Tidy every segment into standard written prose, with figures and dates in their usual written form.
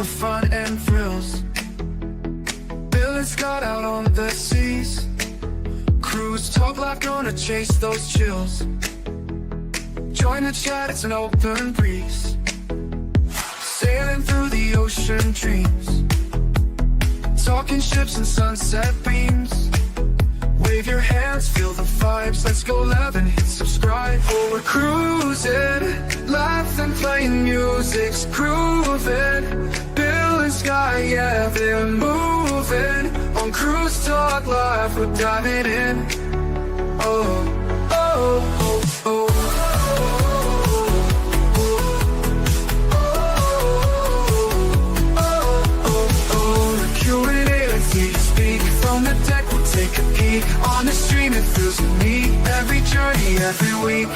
for fun and thrills. Bill and Scott out on the seas. Cruise Talk Live, gonna chase those chills. Join the chat, it's an open breeze. Sailing through the ocean dreams. Talking ships and sunset beams. Wave your hands, feel the vibes. Let's go live and hit subscribe. Oh, we're cruising, laughing, playing music's grooving. Bill and Sky, yeah, they're moving. On Cruise Talk Live, we're diving in. Oh, oh, oh, oh. Take a peek on the stream, it feels unique. Every journey, every week.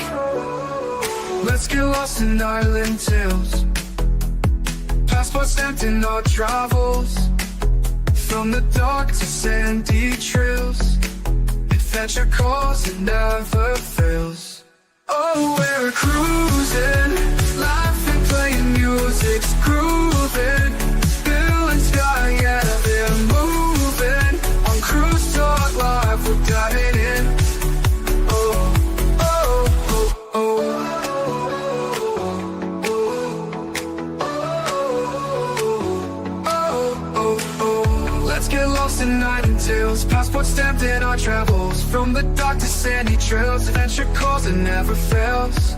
Let's get lost in island tales. Passport stamped in our travels. From the dark to sandy trails. Adventure calls, it never fails. Oh, we're cruising, laughing, playing music's grooving. Bill and Sky, yeah, they're moving. On Cruise Talk Live, we're diving in. Oh, oh, oh, oh. Let's get lost in night and tales. Passport stamped in our travels. From the dark to sandy trails. Adventure calls, it never fails.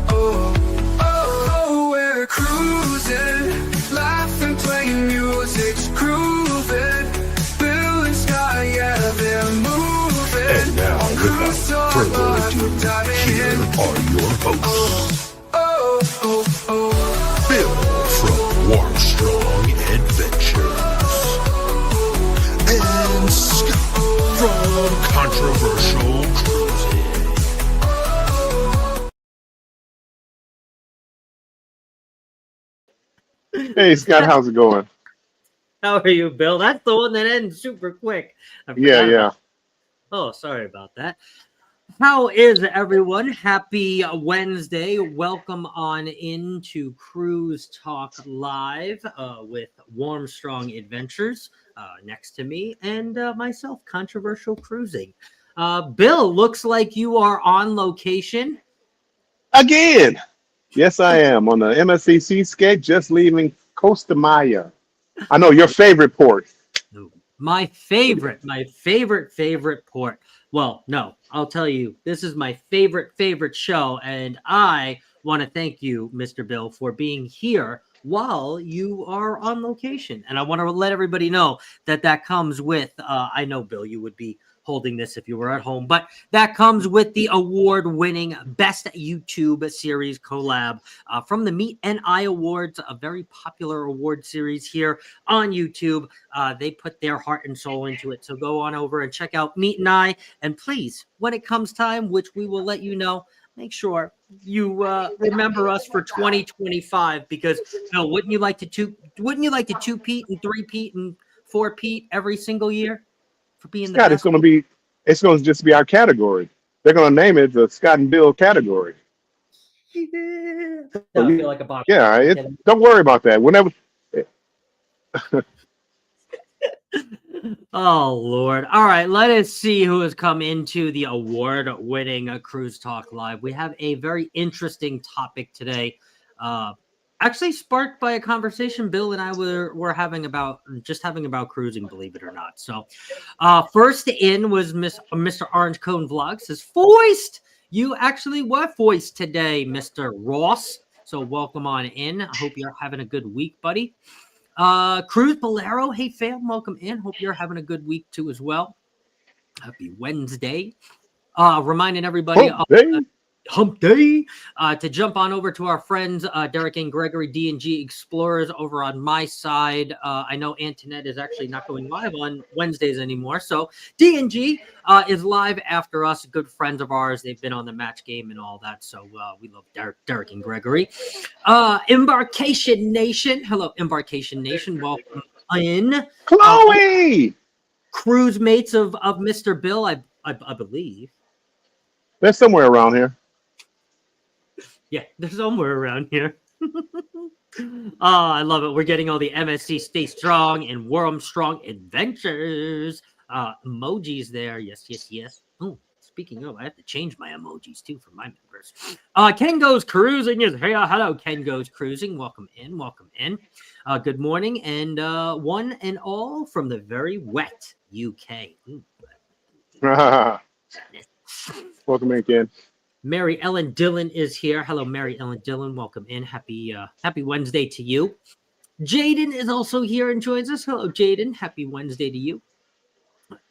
Oh, oh, oh, we're cruising, laughing, playing music's grooving. Bill and Sky, yeah, they're moving. And now, without further ado, here are your hosts. Oh, oh, oh. Bill from Armstrong Adventures. And Scott from Controversial Cruising. Hey, Scott, how's it going? How are you, Bill? That's the one that ends super quick. Yeah. Oh, sorry about that. How is everyone? Happy Wednesday. Welcome on into Cruise Talk Live with Warmstrong Adventures next to me and myself, Controversial Cruising. Bill, looks like you are on location. Again. Yes, I am on the MSC Seascape, just leaving Costa Maya. I know your favorite port. My favorite port. Well, no, I'll tell you, this is my favorite show, and I want to thank you, Mr. Bill, for being here while you are on location. And I want to let everybody know that comes with, I know, Bill, you would be holding this if you were at home, but that comes with the award-winning Best YouTube Series collab from the Meet and I Awards, a very popular award series here on YouTube. They put their heart and soul into it, so go on over and check out Meet and I, and please, when it comes time, which we will let you know, make sure you remember us for 2025, because Bill, wouldn't you like to two-peat and three-peat and four-peat every single year? For being Scott, it's going to just be our category. They're going to name it the Scott and Bill category. Yeah. I feel like a box. Yeah, don't worry about that. Whenever. Oh, Lord. All right, let us see who has come into the award-winning Cruise Talk Live. We have a very interesting topic today. Actually sparked by a conversation Bill and I were having about cruising, believe it or not. So first in was Mr. Orange Cone Vlog says, Foist, you actually were Foist today, Mr. Ross. So welcome on in. I hope you're having a good week, buddy. Cruz Bolero, hey fam, welcome in. Hope you're having a good week too as well. Happy Wednesday. Reminding everybody Hump Day to jump on over to our friends Derek and Gregory D&G Explorers over on my side. I know Antoinette is actually not going live on Wednesdays anymore, so D&G is live after us. Good friends of ours. They've been on the match game and all that, so we love Derek and Gregory. Embarkation Nation, hello Embarkation Nation, welcome in. Chloe, cruise mates of Mr. Bill, I believe. They're somewhere around here. Yeah, they're somewhere around here. I love it. We're getting all the MSC Stay Strong and Worm Strong Adventures emojis there. Yes, yes, yes. Oh, speaking of, I have to change my emojis too for my members. Ken Goes Cruising is here. Hello, Ken Goes Cruising. Welcome in. Welcome in. Good morning, and one and all from the very wet UK. Ooh. Welcome in, Ken. Mary Ellen Dillon is here. Hello, Mary Ellen Dillon. Welcome in. Happy Wednesday to you. Jaden is also here and joins us. Hello, Jaden. Happy Wednesday to you.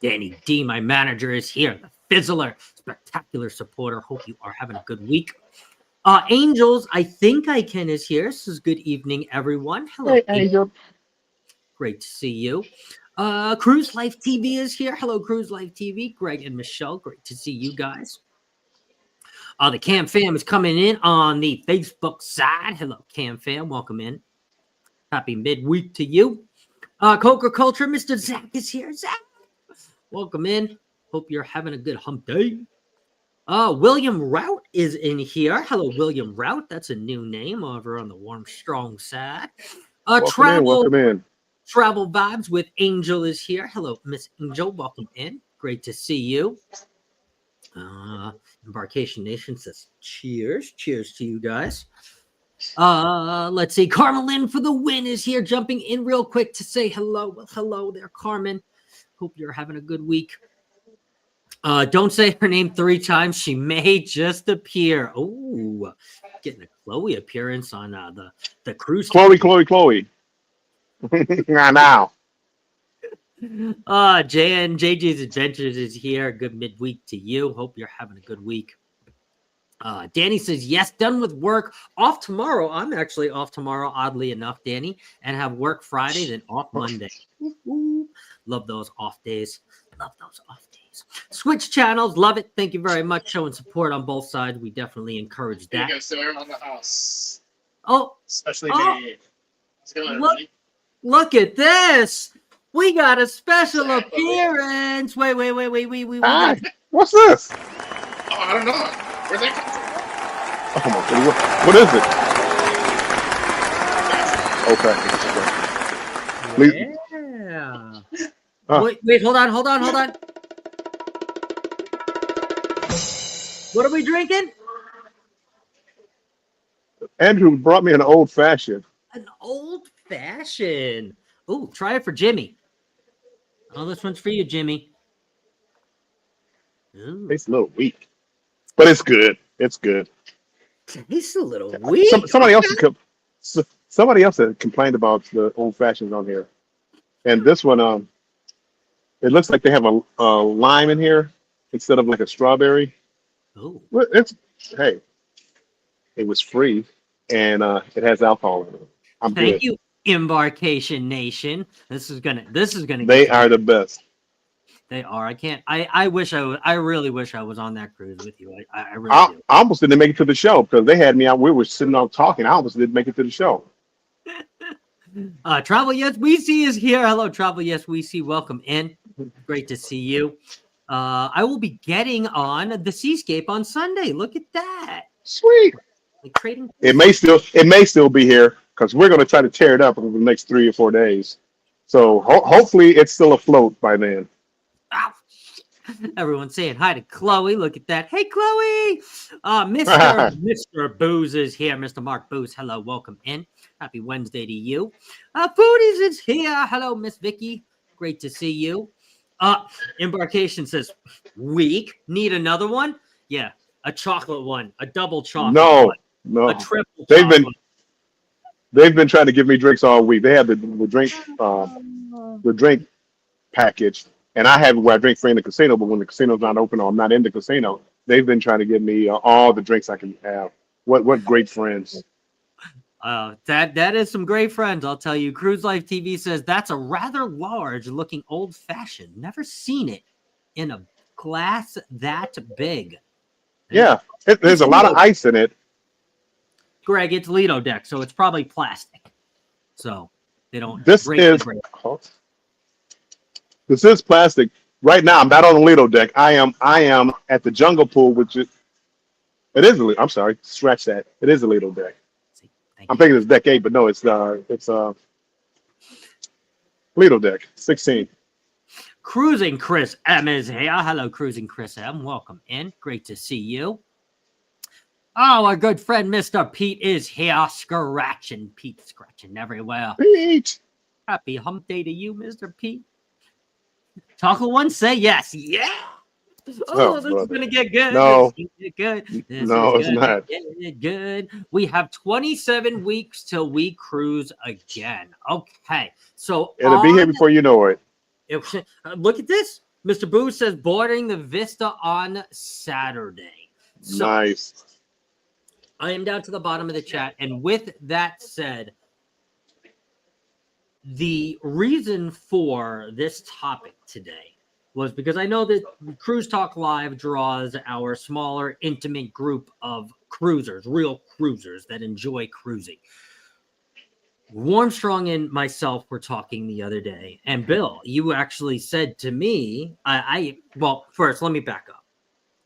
Danny D, my manager, is here. The Fizzler, spectacular supporter. Hope you are having a good week. Angels, I think I can is here. This is good evening, everyone. Hello, Hey, Angel. Great to see you. Cruise Life TV is here. Hello, Cruise Life TV. Greg and Michelle, great to see you guys. The Cam fam is coming in on the Facebook side. Hello, Cam fam. Welcome in. Happy midweek to you. Coca Culture, Mr. Zach is here. Zach, welcome in. Hope you're having a good hump day. William Rout is in here. Hello, William Rout. That's a new name over on the Warm Strong side. Welcome in. Travel Vibes with Angel is here. Hello, Miss Angel. Welcome in. Great to see you. Embarkation Nation says cheers. Cheers to you guys. Let's see. Carmelin for the win is here, jumping in real quick to say hello. Well, hello there, Carmen. Hope you're having a good week. Don't say her name 3 times. She may just appear. Oh, getting a Chloe appearance on the cruise. Chloe. Now. JJ's Adventures is here. Good midweek to you. Hope you're having a good week. Danny says, yes, done with work. Off tomorrow. I'm actually off tomorrow, oddly enough, Danny, and have work Friday, then off Monday. Woo-hoo. Love those off days. Love those off days. Switch channels. Love it. Thank you very much. Showing support on both sides. We definitely encourage that. You go, so around the house. Oh, Especially Oh. me. What's going on, Look. everybody? look at this. We got a special Exactly. appearance. Wait. Hi. What's this? Oh, I don't know. Where'd they come from? Oh, come on. What is it? Okay. Yeah. Huh. Wait, hold on. What are we drinking? Andrew brought me an old fashioned. An old fashioned. Ooh, try it for Jimmy. Oh, this one's for you, Jimmy. Ooh, Tastes a little weak, but it's good. It's good. tastes a little weak. Somebody else had complained about the old fashions on here, and this one, it looks like they have a lime in here instead of like a strawberry. Ooh. Well, hey, it was free, and it has alcohol in it. I'm Thank good. you, Embarkation Nation. This is gonna. They get are the best. They are. I wish I was. I really wish I was on that cruise with you. I really I do. almost didn't make it to the show because they had me out. We were sitting out talking. I almost didn't make it to the show. Travel Yes We See is here. Hello, Travel Yes We See. Welcome in. Great to see you. I will be getting on the Seascape on Sunday. Look at that. Sweet. Like trading. It may still be here because we're going to try to tear it up over the next 3 or 4 days. So hopefully it's still afloat by then. Ow. Everyone's saying hi to Chloe. Look at that. Hey, Chloe. Mr. Booze is here. Mr. Mark Booze. Hello. Welcome in. Happy Wednesday to you. Foodies is here. Hello, Miss Vicky. Great to see you. Embarkation says, weak. Need another one? Yeah. A chocolate one. A double chocolate No, one. no. A triple They've been- chocolate. They've been trying to give me drinks all week. They have the drink package, and I have it where I drink free in the casino. But when the casino's not open or I'm not in the casino, they've been trying to give me all the drinks I can have. What great friends! That is some great friends, I'll tell you. Cruise Life TV says that's a rather large looking old fashioned. Never seen it in a glass that big. Yeah, there's a lot of ice in it. Greg, it's Lido Deck, so it's probably plastic. So they don't. This break is the break. this is plastic. Right now, I'm not on the Lido Deck. I am at the Jungle Pool, which is it is. I'm sorry, scratch that. It is a Lido Deck. Thank I'm you. thinking it's deck 8, but no, it's Lido deck 16. Cruising Chris M is here. Hello, Cruising Chris M. Welcome in. Great to see you. Oh, our good friend Mr. Pete is here, scratching. Pete scratching everywhere. Pete. Happy hump day to you, Mr. Pete. Taco One, say yes. Yeah. Oh, this is brother. gonna get good. No. This is gonna get good. This No, is it's gonna not. get good. We have 27 weeks till we cruise again. Okay, so It'll be here before you know it. look at this. Mr. Boo says boarding the Vista on Saturday. So Nice. I am down to the bottom of the chat. And with that said, the reason for this topic today was because I know that Cruise Talk Live draws our smaller, intimate group of cruisers, real cruisers that enjoy cruising. Warmstrong and myself were talking the other day, and Bill, you actually said to me, well, first, let me back up.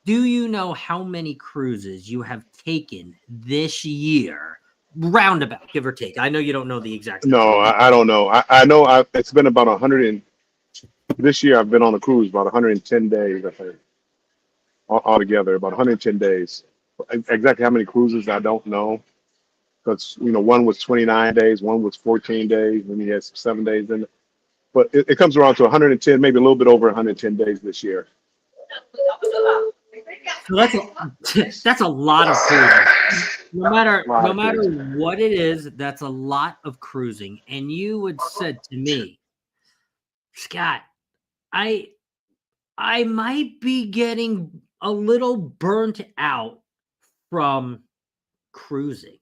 Do you know how many cruises you have taken this year? Roundabout, give or take. I know you don't know the exact number. No, I don't know. I know it's been about 100 this year I've been on a cruise about 110 days, I think. Altogether, about 110 days. Exactly how many cruises, I don't know. Because, one was 29 days, one was 14 days, and he had 7 days in it. But it comes around to 110, maybe a little bit over 110 days this year. So that's a lot of cruising. No matter what it is, that's a lot of cruising. And you had said to me, Scott, I might be getting a little burnt out from cruising.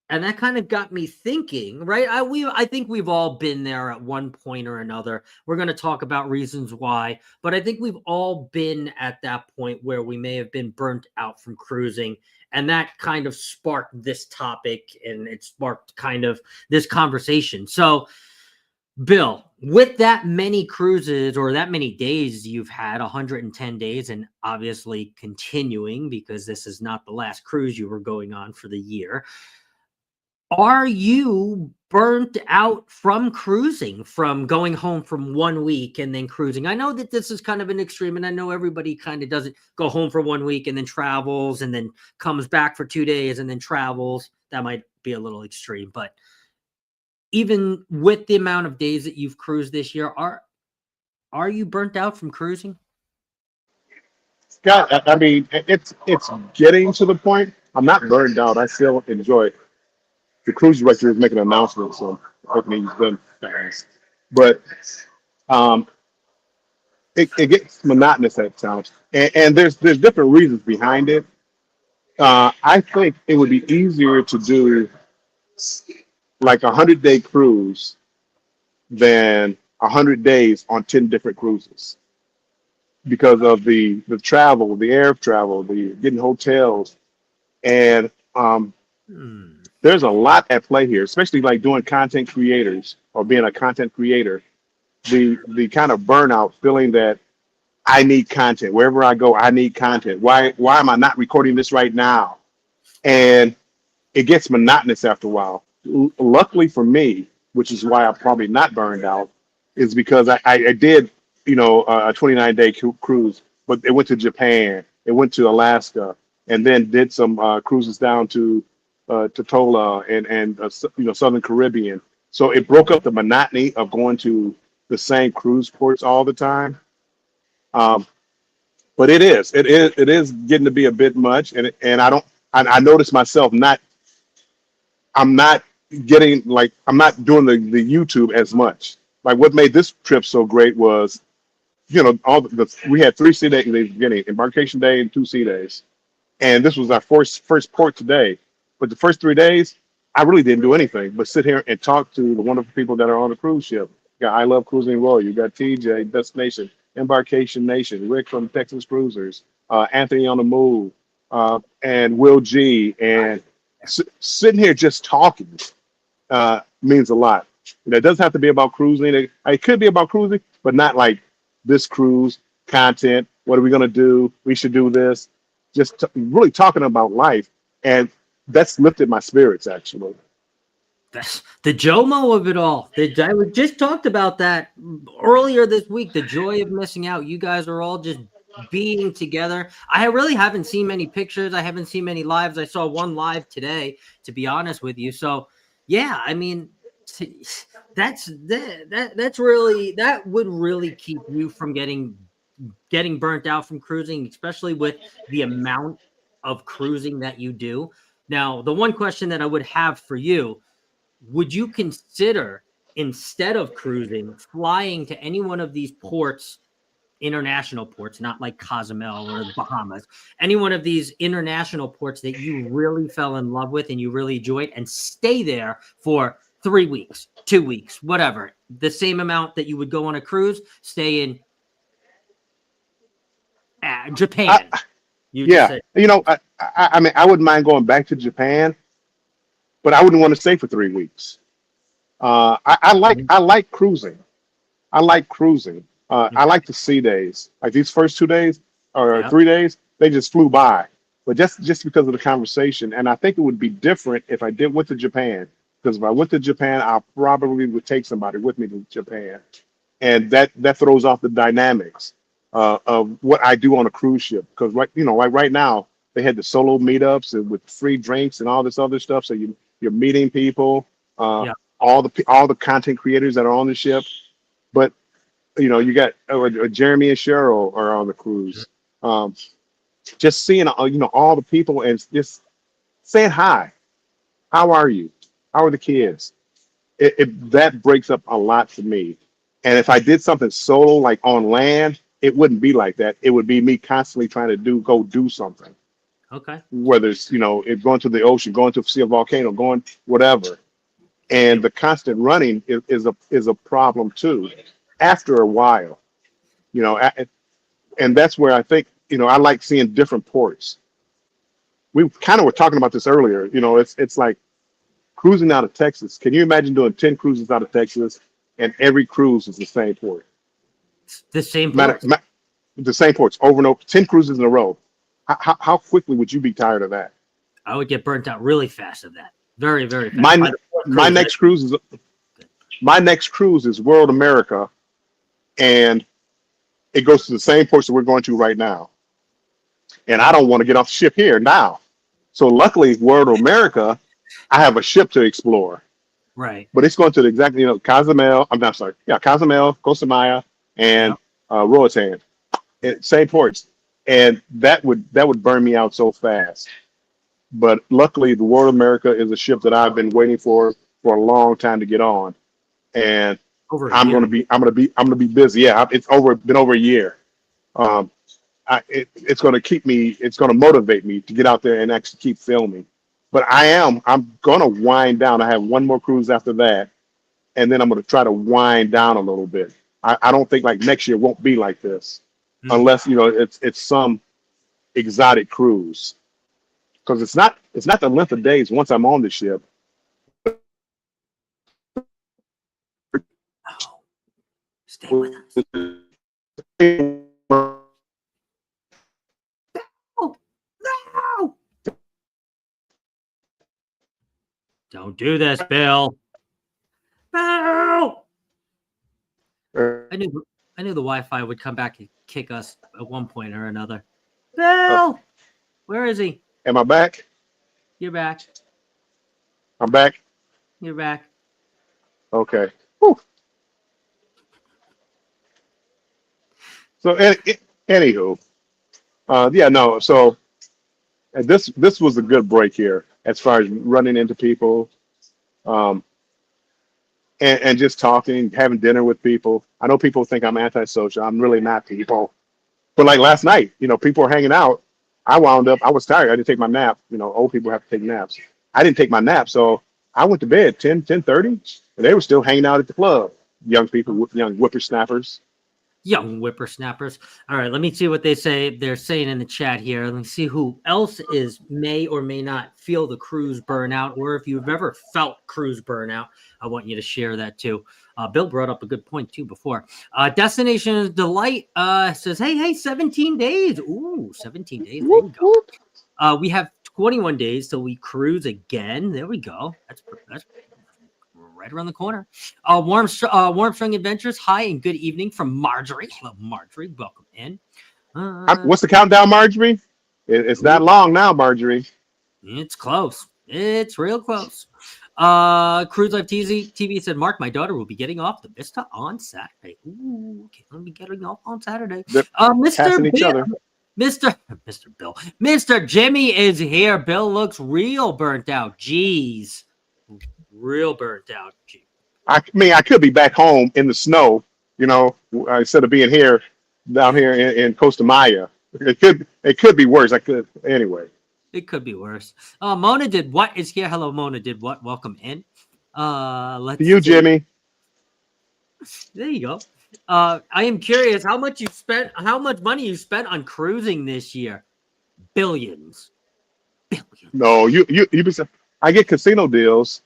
And that kind of got me thinking, right? I think we've all been there at one point or another. We're going to talk about reasons why, but I think we've all been at that point where we may have been burnt out from cruising. And that kind of sparked this topic, and it sparked kind of this conversation. So, Bill, with that many cruises or that many days you've had, 110 days, and obviously continuing because this is not the last cruise you were going on for the year, are you burnt out from cruising, from going home from 1 week and then cruising? I know that this is kind of an extreme, and I know everybody kind of doesn't go home for 1 week and then travels and then comes back for 2 days and then travels. That might be a little extreme, but even with the amount of days that you've cruised this year, are you burnt out from cruising? Scott, I mean, it's getting to the point. I'm not burned out. I still enjoy it. The cruise director is making an announcement, so hopefully he's done fast. But it gets monotonous at times, and there's different reasons behind it. I think it would be easier to do like 100-day cruise than 100 days on 10 different cruises because of the travel, the air travel, the getting hotels, and there's a lot at play here, especially like doing content creators or being a content creator. The kind of burnout feeling that I need content wherever I go. I need content. Why am I not recording this right now? And it gets monotonous after a while. Luckily for me, which is why I'm probably not burned out, is because I did a 29-day cruise, but it went to Japan, it went to Alaska, and then did some cruises down to Tola and Southern Caribbean. So it broke up the monotony of going to the same cruise ports all the time. But it is getting to be a bit much, and I notice myself I'm not doing the YouTube as much. Like what made this trip so great was, we had 3 sea days in the beginning, embarkation day and 2 sea days. And this was our first port today. But the first 3 days, I really didn't do anything but sit here and talk to the wonderful people that are on the cruise ship. You got I Love Cruising Royal, you got TJ, Destination, Embarkation Nation, Rick from Texas Cruisers, Anthony on the Move, and Will G. And sitting here just talking means a lot. It doesn't have to be about cruising. It could be about cruising, but not like this cruise content. What are we going to do? We should do this. Just really talking about life. And that's lifted my spirits, actually. That's the JOMO of it all. We just talked about that earlier this week. The joy of missing out. You guys are all just being together. I really haven't seen many pictures. I haven't seen many lives. I saw one live today, to be honest with you. So, yeah, I mean, that's really, that would really keep you from getting burnt out from cruising, especially with the amount of cruising that you do. Now, the one question that I would have for you, would you consider, instead of cruising, flying to any one of these ports, international ports, not like Cozumel or the Bahamas, any one of these international ports that you really fell in love with and you really enjoyed, and stay there for 3 weeks, 2 weeks, whatever, the same amount that you would go on a cruise, stay in Japan? Yeah, I mean, I wouldn't mind going back to Japan, but I wouldn't want to stay for 3 weeks. I like cruising. I like cruising. I like the sea days. Like these first 2 days or 3 days, they just flew by. But just because of the conversation, and I think it would be different if I went to Japan. Because if I went to Japan, I probably would take somebody with me to Japan, and that throws off the dynamics of what I do on a cruise ship. Because like right now they had the solo meetups and with free drinks and all this other stuff. So you're meeting people, all the content creators that are on the ship. But you got Jeremy and Cheryl are on the cruise. Just seeing all the people and just saying hi. How are you? How are the kids? That breaks up a lot for me. And if I did something solo like on land, it wouldn't be like that. It would be me constantly trying to go do something. Okay. Whether it's going to the ocean, going to see a volcano, going whatever. And the constant running is a problem too. After a while, and that's where I think I like seeing different ports. We kind of were talking about this earlier. It's like cruising out of Texas. Can you imagine doing 10 cruises out of Texas, and every cruise is the same port? The same port. The same ports over and over. 10 cruises in a row. How quickly would you be tired of that? I would get burnt out really fast of that. Very, very fast. My next cruise is World America, and it goes to the same ports that we're going to right now. And I don't want to get off the ship here now. So luckily, World America, I have a ship to explore. Right. But it's going to Cozumel. I'm not sorry. Yeah, Cozumel, Costa Maya, and Roatan. Same ports. And that would burn me out so fast. But luckily, the World America is a ship that I've been waiting for a long time to get on. And I'm gonna be busy. Yeah, it's been over a year. It's gonna motivate me to get out there and actually keep filming. But I'm gonna wind down. I have one more cruise after that, and then I'm gonna try to wind down a little bit. I don't think like next year won't be like this, unless it's some exotic cruise. Because it's not the length of days once I'm on the ship. Stay with us. No! Don't do this, Bill. No! I knew the Wi-Fi would come back and kick us at one point or another. Bill! Where is he? Am I back? You're back. I'm back. You're back. Okay. Whew. So, anywho, So, this was a good break here as far as running into people, and just talking, having dinner with people. I know people think I'm antisocial. I'm really not, people. But like last night, people were hanging out. I was tired. I didn't take my nap. Old people have to take naps. I didn't take my nap, so I went to bed 10:30, and they were still hanging out at the club. Young people, young whippersnappers. Young whippersnappers. All right, let me see what they're saying in the chat here. Let me see who else may or may not feel the cruise burnout, or if you've ever felt cruise burnout, I want you to share that too. Bill brought up a good point too before. Destination Delight says, hey, 17 days. Ooh, 17 days. There we go. We have 21 days till we cruise again. There we go. That's right around the corner. Warmstring Adventures. Hi and good evening from Marjorie. Hello, Marjorie. Welcome in. What's the countdown, Marjorie? It's not long now, Marjorie. It's close. It's real close. Cruise Life TV said, Mark, my daughter will be getting off the Vista on Saturday. Ooh, okay, I'll be getting off on Saturday. They're Mr. passing each Bill, other. Mr. Bill, Mr. Jimmy is here. Bill looks real burnt out. Jeez, real burnt out. Gee. I mean, I could be back home in the snow, you know, instead of being here down here in Costa Maya. It could be worse. Anyway. It could be worse. Mona did what is here. Hello, Mona did what? Welcome in. Let's To you, see. Jimmy. There you go. I am curious how much money you spent on cruising this year. Billions. No, I get casino deals,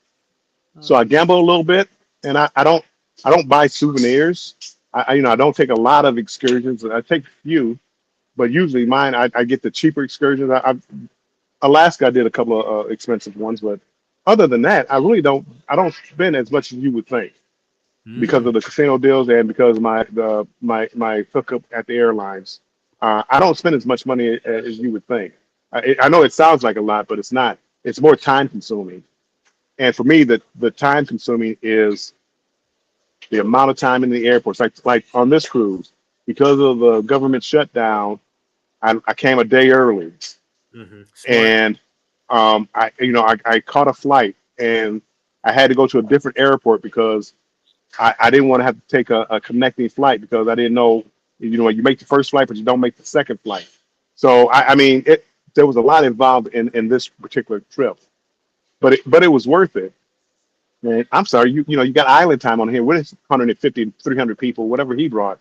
so I gamble a little bit, and I don't buy souvenirs. I don't take a lot of excursions. I take a few, but usually mine I get the cheaper excursions. Alaska, I did a couple of expensive ones, but other than that, I don't spend as much as you would think because of the casino deals and because of my hookup at the airlines. I don't spend as much money as you would think. I know it sounds like a lot, but it's not. It's more time consuming, and for me, the time consuming is the amount of time in the airports. Like on this cruise, because of the government shutdown, I came a day early. Mm-hmm. And I caught a flight and I had to go to a different airport because I didn't want to have to take a connecting flight because I didn't know, you make the first flight, but you don't make the second flight. So there was a lot involved in this particular trip, but it was worth it. And I'm sorry, you got island time on here. What is 150, 300 people, whatever he brought.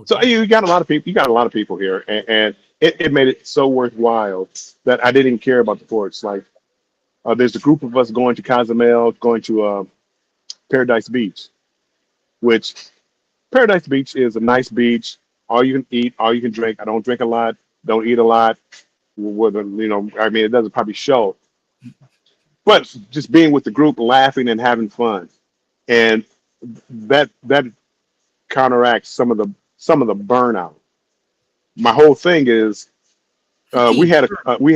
So you got a lot of people. You got a lot of people here, and it made it so worthwhile that I didn't even care about the ports. Like, there's a group of us going to Cozumel, going to Paradise Beach, which Paradise Beach is a nice beach. All you can eat, all you can drink. I don't drink a lot, don't eat a lot. It doesn't probably show, but just being with the group, laughing and having fun, and that counteracts some of the burnout. My whole thing is we had a creator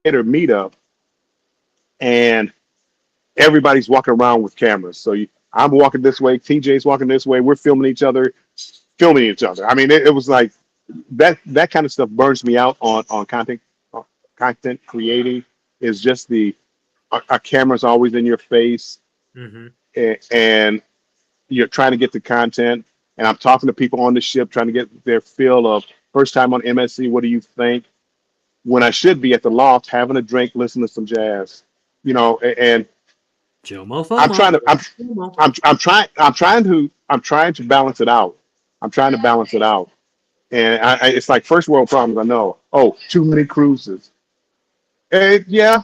meetup, and everybody's walking around with cameras. So I'm walking this way, TJ's walking this way. We're filming each other. I mean, it was like that kind of stuff burns me out on content creating. Is just a camera's always in your face. Mm-hmm. And you're trying to get the content, and I'm talking to people on the ship trying to get their feel of first time on MSC. What do you think? When I should be at the loft having a drink, listening to some jazz, and Jomo I'm trying to balance it out. I'm trying to balance it out, and it's like first world problems. I know. Oh, too many cruises. And yeah.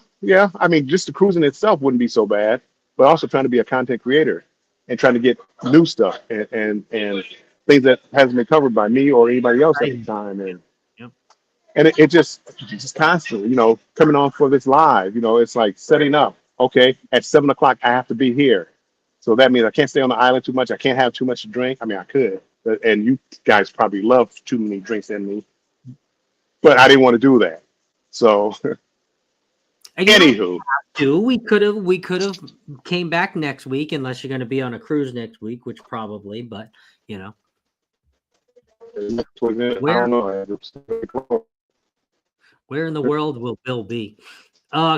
I mean, just the cruising itself wouldn't be so bad. But also trying to be a content creator and trying to get new stuff and things that hasn't been covered by me or anybody else at the time. And it just constantly, coming on for this live, it's like setting up. Okay, at 7 o'clock, I have to be here. So that means I can't stay on the island too much. I can't have too much to drink. I mean, I could, and you guys probably love too many drinks in me, but I didn't want to do that. So, anywho. We could have came back next week unless you're going to be on a cruise next week, which probably, but I don't know. Where in the world will Bill be?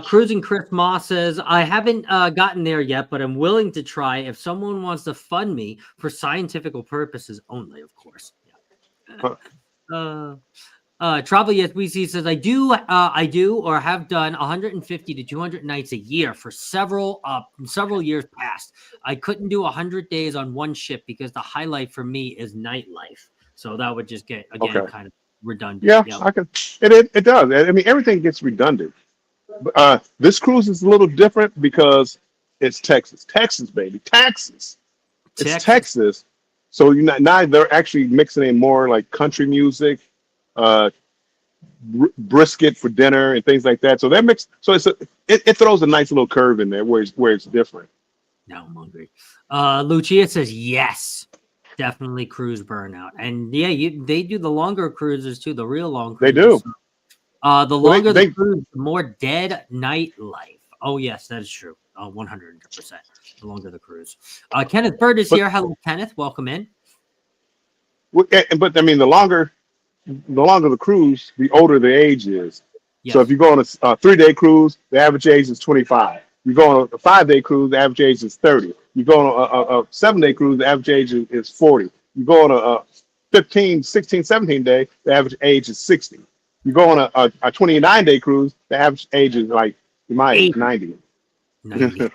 Cruising Chris Moss says, I haven't gotten there yet, but I'm willing to try if someone wants to fund me for scientific purposes only, of course. Travel Yes We See says, I do or have done 150 to 200 nights a year for several years past. I couldn't do 100 days on one ship because the highlight for me is nightlife. So that would just get kind of redundant. Yeah, I can. It does. I mean, everything gets redundant. This cruise is a little different because it's Texas, baby, Texas. It's Texas. So now they're actually mixing in more like country music. brisket for dinner and things like that. So that makes so it throws a nice little curve in there where it's different. Now I'm hungry. Lucia says yes, definitely cruise burnout, and yeah, they do the longer cruises too, the real long They cruises. do. The Well, longer they the cruise, the more dead night life. Oh yes, that is true. 100%. The longer the cruise. Kenneth Bird is but here. Hello, Kenneth. Welcome in. but I mean the longer the cruise, the older the age is. So if Yes. you go on a 3-day cruise, the average age is 25. You go on a 5-day cruise, the average age is 30. You go on a 7-day cruise, the average age is 40. You go on a 15, 16, 17 day, the average age is 60. You go on a 29-day cruise, the average age is like my age, 80, 90. 90.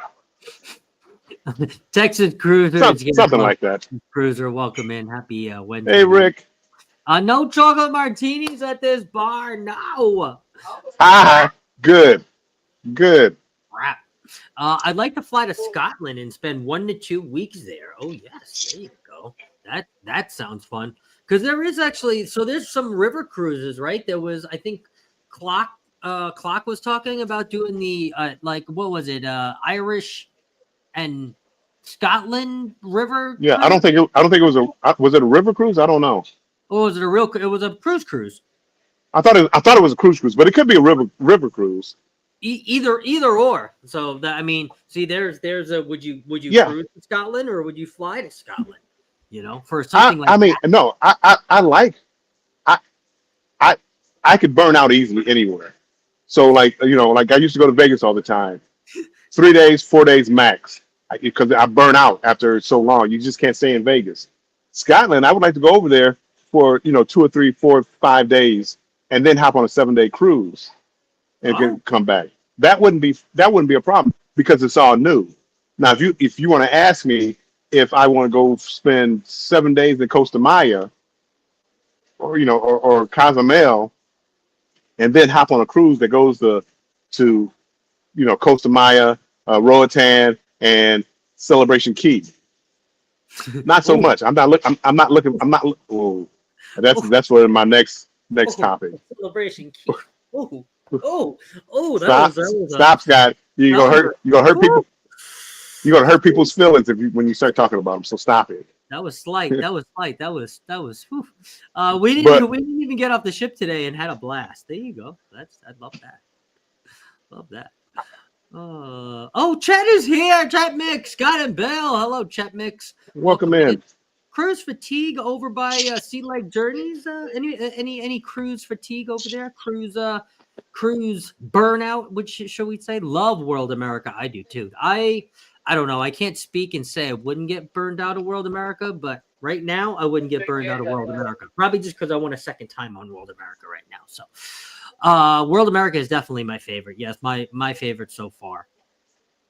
Texas Cruiser is here. Something like that. Cruiser, welcome in. Happy Wednesday. Hey, Rick. No chocolate martinis at this bar. No. Ah, good. Crap. I'd like to fly to Scotland and spend 1 to 2 weeks there. Oh yes, there you go. That sounds fun. Because there is actually there's some river cruises, right? There was, I think, Clock was talking about doing the what was it? Irish and Scotland river. Yeah, cruise? I don't think it was it a river cruise? I don't know. Or was it it was a cruise? I thought it was a cruise, but it could be a river cruise. Either or. So that, I mean, see, there's a would you Yeah. cruise to Scotland or would you fly to Scotland? You know, for something like I mean, that. no, I could burn out easily anywhere. So like like I used to go to Vegas all the time, 3 days, 4 days max, because I burn out after so long. You just can't stay in Vegas. Scotland, I would like to go over there for 2 or 3, 4, 5 days, and then hop on a 7-day cruise and come back. That wouldn't be a problem because it's all new. Now, if you want to ask me if I want to go spend 7 days in Costa Maya or Cozumel, and then hop on a cruise that goes to Costa Maya, Roatan, and Celebration Key. Not so much. I'm not looking. Oh, that's what my next topic. Celebration Key. Stop, Scott. You're gonna hurt people. You're gonna hurt people's feelings when you start talking about them. So stop it. That was slight. That was. Whew. We didn't even get off the ship today and had a blast. There you go. I love that. Love that. Chet is here. Chet Mix, Scott and Bill. Hello, Chet Mix. Welcome in. Cruise fatigue over by Sea Lake Journeys. Any cruise fatigue over there? Cruise burnout, which shall we say? Love World America. I do too. I don't know. I can't speak and say I wouldn't get burned out of World America, but right now I wouldn't get burned out of World America. Probably just because I want a second time on World America right now. So World America is definitely my favorite. Yes, my favorite so far.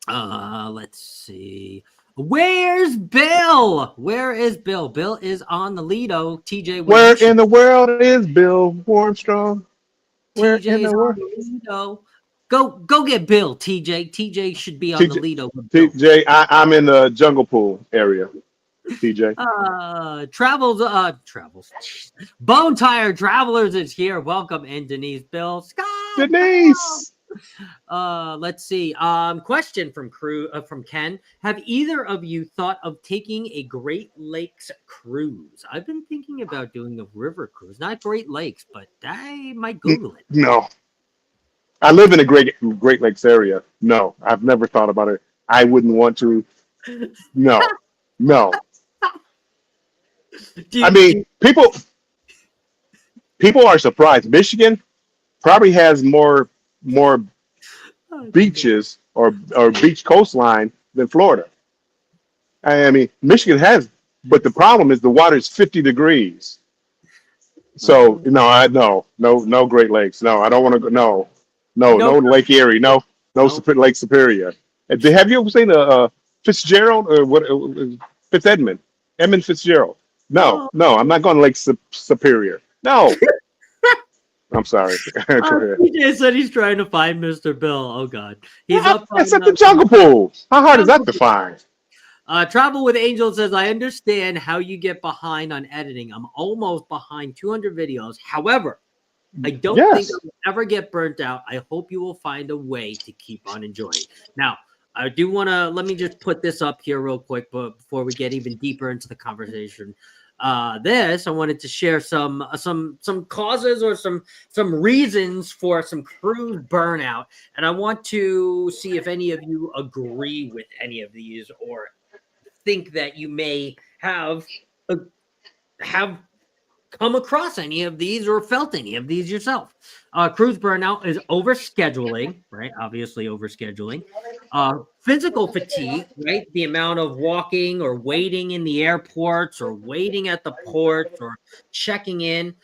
Let's see. Where's Bill? Where is Bill? Bill is on the Lido. TJ. Where in the world is Bill Warmstrong? Where TJ in is the world? on the Lido. Go get Bill, TJ. TJ should be on the Lido. TJ, I'm in the Jungle Pool area. TJ. Travels. Bone Tire Travelers is here. Welcome in, Denise, Bill, Scott. Denise. Let's see. Question from Ken. Have either of you thought of taking a Great Lakes cruise? I've been thinking about doing a river cruise, not Great Lakes, but I might Google it. No. I live in a Great Lakes area. No, I've never thought about it. I wouldn't want to. No. I mean, people are surprised. Michigan probably has more beaches or beach coastline than Florida. I mean, Michigan has, but the problem is the water is 50 degrees. So no Great Lakes. No, I don't want to go. No Lake Erie. No Lake Superior. Have you ever seen a Fitzgerald or what? Fitz Edmund Fitzgerald. No, I'm not going to Lake Superior. No. I'm sorry. TJ said he's trying to find Mr. Bill. Oh God, he's up. It's at the Jungle Pool. How hard is that to find? Travel with Angel says, I understand how you get behind on editing. I'm almost behind 200 videos. However, I don't think Yes. I will ever get burnt out. I hope you will find a way to keep on enjoying. Now, I do want to let me just put this up here real quick, but before we get even deeper into the conversation, I wanted to share some causes or some reasons for some cruise burnout, and I want to see if any of you agree with any of these or think that you may have come across any of these or felt any of these yourself. Cruise burnout is overscheduling, right? Obviously, overscheduling. Physical fatigue, right? The amount of walking or waiting in the airports or waiting at the ports or checking in.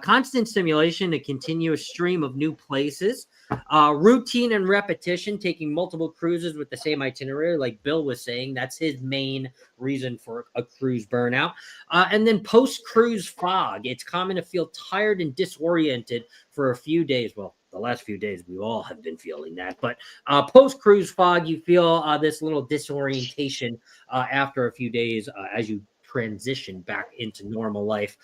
Constant stimulation, a continuous stream of new places. Routine and repetition, taking multiple cruises with the same itinerary, like Bill was saying. That's his main reason for a cruise burnout. And then post-cruise fog. It's common to feel tired and disoriented for a few days. Well, the last few days, we all have been feeling that. But post-cruise fog, you feel this little disorientation after a few days as you transition back into normal life,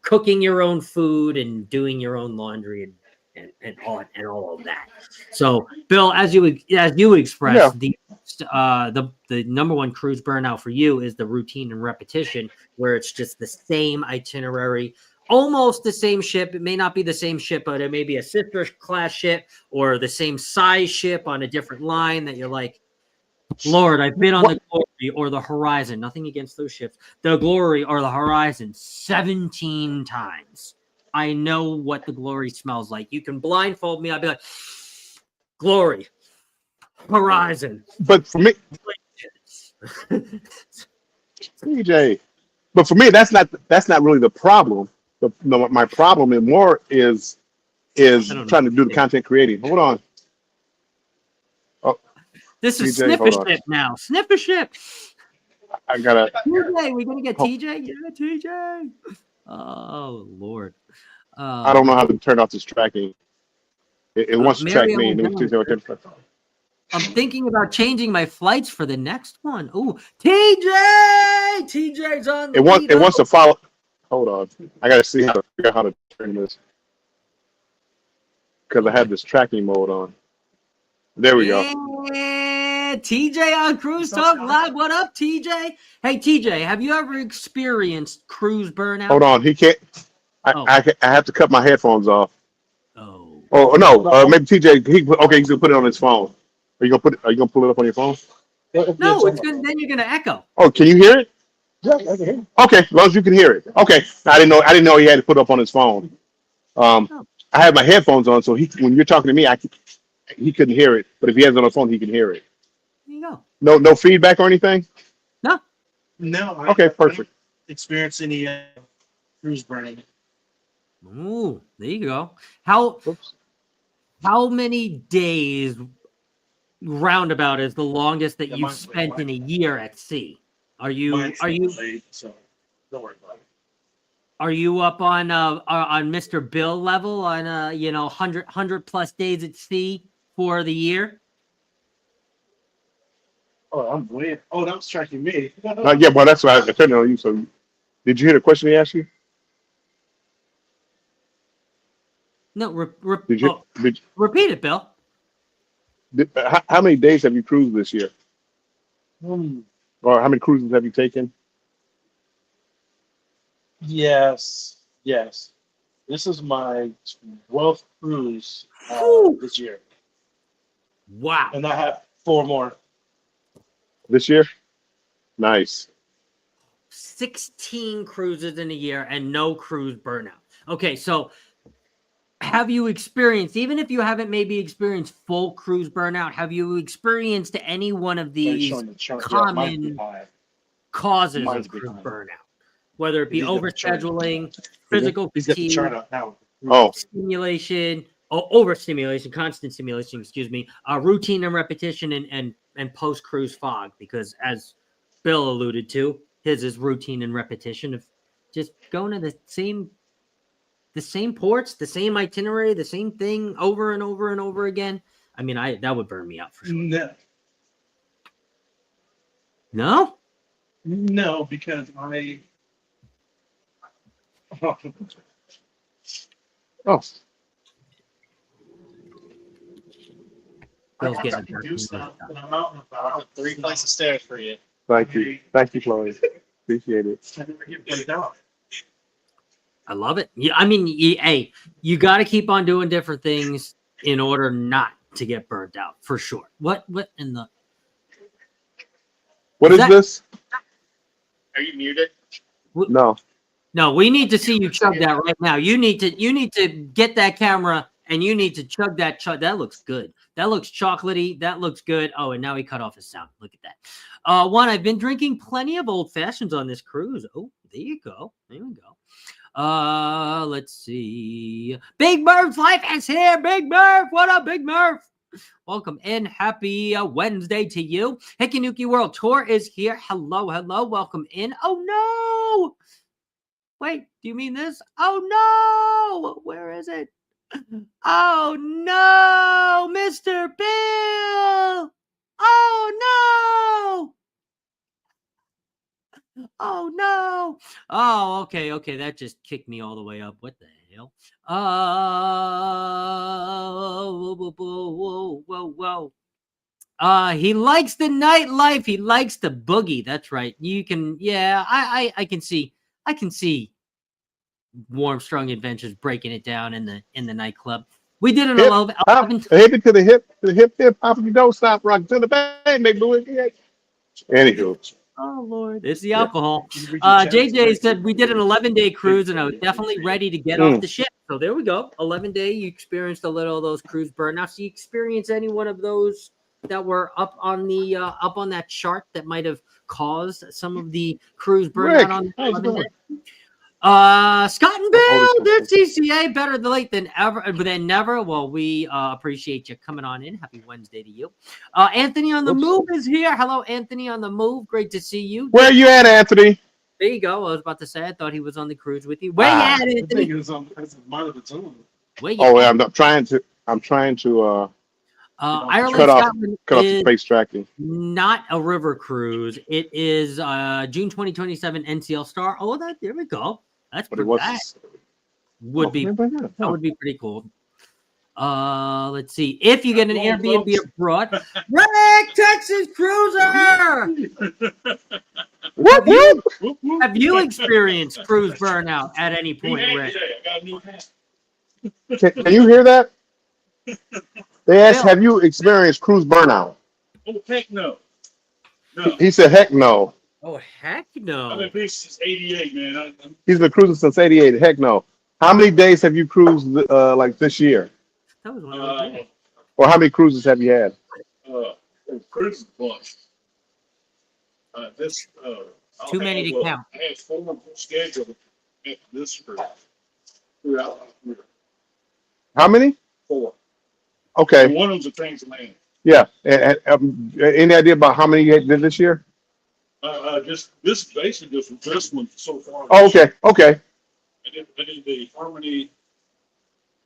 cooking your own food and doing your own laundry and all of that. So, Bill, as you expressed, the number one cruise burnout for you is the routine and repetition, where it's just the same itinerary, almost the same ship. It may not be the same ship, but it may be a sister class ship or the same size ship on a different line that you're like, Lord, I've been on the Glory or the Horizon. Nothing against those ships. The Glory or the Horizon 17 times. I know what the Glory smells like. You can blindfold me. I'll be like, Glory, Horizon. But for me, TJ. But for me, that's not really the problem. My problem and more is trying to do the content creating. Hold on. Oh, This is TJ, Sniffer hold on. Ship now. Sniffer Ship. I gotta. TJ, we gonna get Oh. TJ? Yeah, TJ. Oh Lord. I don't know how to turn off this tracking. It wants to track maybe me. I'm And done. it I'm thinking about changing my flights for the next one. Oh, TJ! TJ's on the wants to follow. Hold on. I gotta see how to figure out how to turn this because I had this tracking mode on. There we go. Yeah, TJ on Cruise Talk Live. What up, TJ? Hey, TJ, have you ever experienced cruise burnout? Hold on. He can't. I have to cut my headphones off. Oh. Oh no. Maybe TJ. He's gonna put it on his phone. Are you gonna pull it up on your phone? No, it's gonna. Then you're gonna echo. Oh, can you hear it? Yeah, I can hear you. Okay, as long as you can hear it. Okay. I didn't know he had to put it up on his phone. I have my headphones on, so when you're talking to me, he couldn't hear it. But if he has it on the phone, he can hear it. There you go. No feedback or anything. No. No. Okay, perfect. Experience any cruise burning. Ooh, there you go. How many days roundabout is the longest that Yeah, you've mine's spent late. in a year at sea? Are you Late, so don't worry about it. are you up on Mr. Bill level on 100 plus days at sea for the year? Oh, I'm way. Oh, that was tracking me. Yeah, well, that's why I turned it on you. So, did you hear the question he asked you? No, Did you? repeat it, Bill. How many days have you cruised this year? Hmm. Or how many cruises have you taken? Yes. This is my 12th cruise Whew. this year, Wow. and I have 4 more. This year? Nice. 16 cruises in a year and no cruise burnout. Okay, so have you experienced, even if you haven't maybe experienced full cruise burnout, have you experienced any one of these Showing the chart. common mine's behind. causes Mine's of cruise behind. burnout? Whether it be He's got the chart. overscheduling, physical He's got the fatigue, chart up now. Oh, stimulation, overstimulation, constant stimulation, excuse me, routine and repetition, and post-cruise fog, because as Bill alluded to, his is routine and repetition of just going to the same ports, the same itinerary, the same thing over and over and over again. I mean, that would burn me out for sure. No? No, because oh, Bill's getting a do burp. something. I'm out and about. I have 3 flights of stairs for you. Thank you, Chloe. Appreciate it. I never get played out. I love it. Yeah, I mean, hey, you got to keep on doing different things in order not to get burnt out, for sure. What in the? What is that- this? Are you muted? No. No, we need to see you chug that right now. You need to get that camera and you need to chug that. That looks good. That looks chocolatey. That looks good. Oh, and now he cut off his sound. Look at that. One, I've been drinking plenty of old fashions on this cruise. Oh, there you go. There we go. Let's see. Big Murph's life is here. Big Murph. What up, Big Murph? Welcome in. Happy Wednesday to you. Hikinuki World Tour is here. Hello, hello. Welcome in. Oh, no. Wait, do you mean this? Oh, no. Where is it? Oh, no. Mr. Bill. Oh, no. Oh, no. Oh, okay. That just kicked me all the way up. What the hell? Whoa. He likes the nightlife. He likes the boogie. That's right. You can, yeah, I can see Warm Strong Adventures breaking it down in the nightclub. We did an 11. Hip it to the hip, hop, you don't stop, rock to the bang, make the Anywho. Oh Lord, it's the alcohol. JJ said we did an 11-day cruise, and I was definitely ready to get off the ship. So there we go. 11-day. You experienced a little of those cruise burnouts. Do you experience any one of those that were up on the up on that chart that might have caused some of the cruise burnout on the 11-day? Scott and Bill, their CCA, better late than never. Well, we appreciate you coming on in. Happy Wednesday to you. Anthony on the move is here. Hello, Anthony on the move. Great to see you. Where you at, Anthony? There you go. I was about to say, I thought he was on the cruise with you. Where you at, Anthony? I think it was on mine of its own. Where you Oh, at? I'm trying to Ireland, cut off Scotland the is space tracking. not a river cruise. It is June 2027 NCL Star. Oh, there we go. That's But it pretty was that would be pretty cool. Let's see. If you get an Airbnb abroad, Rick, Texas Cruiser. Have you experienced cruise burnout at any point, Rick? I got a new hat. Can you hear that? They asked, have you experienced cruise burnout? Oh, heck no. No. He said, heck no. Oh, heck no. I've been cruising since 88, man. He's been cruising since 88. Heck no. How many days have you cruised like this year? That was one of those days. Or how many cruises have you had? Cruising bunch. Too many to count. I had 4 scheduled at this cruise. Throughout the year. How many? 4. Okay. And one of them's a Transatlantic. Yeah. Any idea about how many you did this year? Just this basically just this one so far. Oh, okay. Okay. I did the Harmony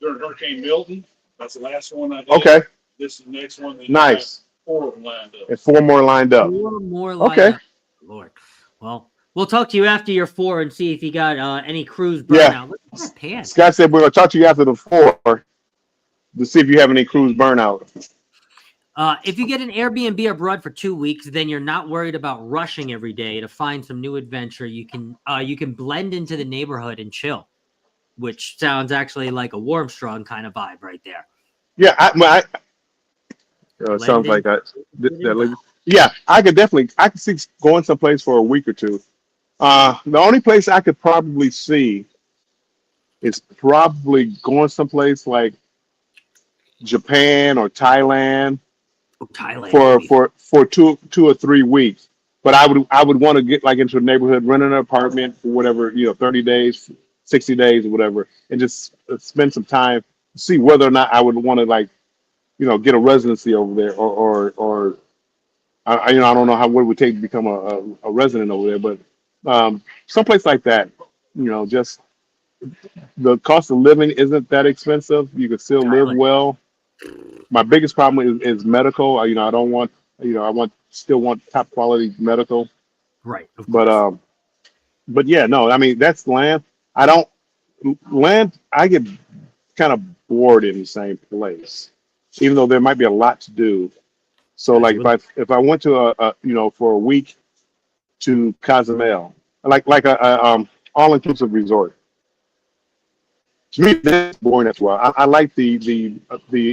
during Hurricane Milton. That's the last one I did. Okay. This is the next one. Nice. 4 of them lined up. And 4 more lined up. 4 more lined Okay. up. Lord. Well, we'll talk to you after your 4 and see if you got any cruise Yeah. burnout. Look at that pants. Scott said we're going to talk to you after the 4 to see if you have any cruise burnout. If you get an Airbnb abroad for 2 weeks, then you're not worried about rushing every day to find some new adventure. You can blend into the neighborhood and chill, which sounds actually like a Warm Strong kind of vibe right there. Yeah, it sounds like that. Yeah, I could see going someplace for a week or two. The only place I could probably see is probably going someplace like Japan or Thailand Thailand for 2 or 3 weeks. But I would want to get like into a neighborhood, rent an apartment for whatever, 30 days, 60 days or whatever, and just spend some time to see whether or not I would want to get a residency over there or I don't know what it would take to become a resident over there, but someplace like that, just the cost of living isn't that expensive. You can still live well. My biggest problem is medical. I don't want, still want top quality medical. Right. But yeah, no, I mean, that's land. I get kind of bored in the same place. even though there might be a lot to do. So like if I went to for a week to Cozumel, like a all inclusive resort. To me, that's boring as well. I like the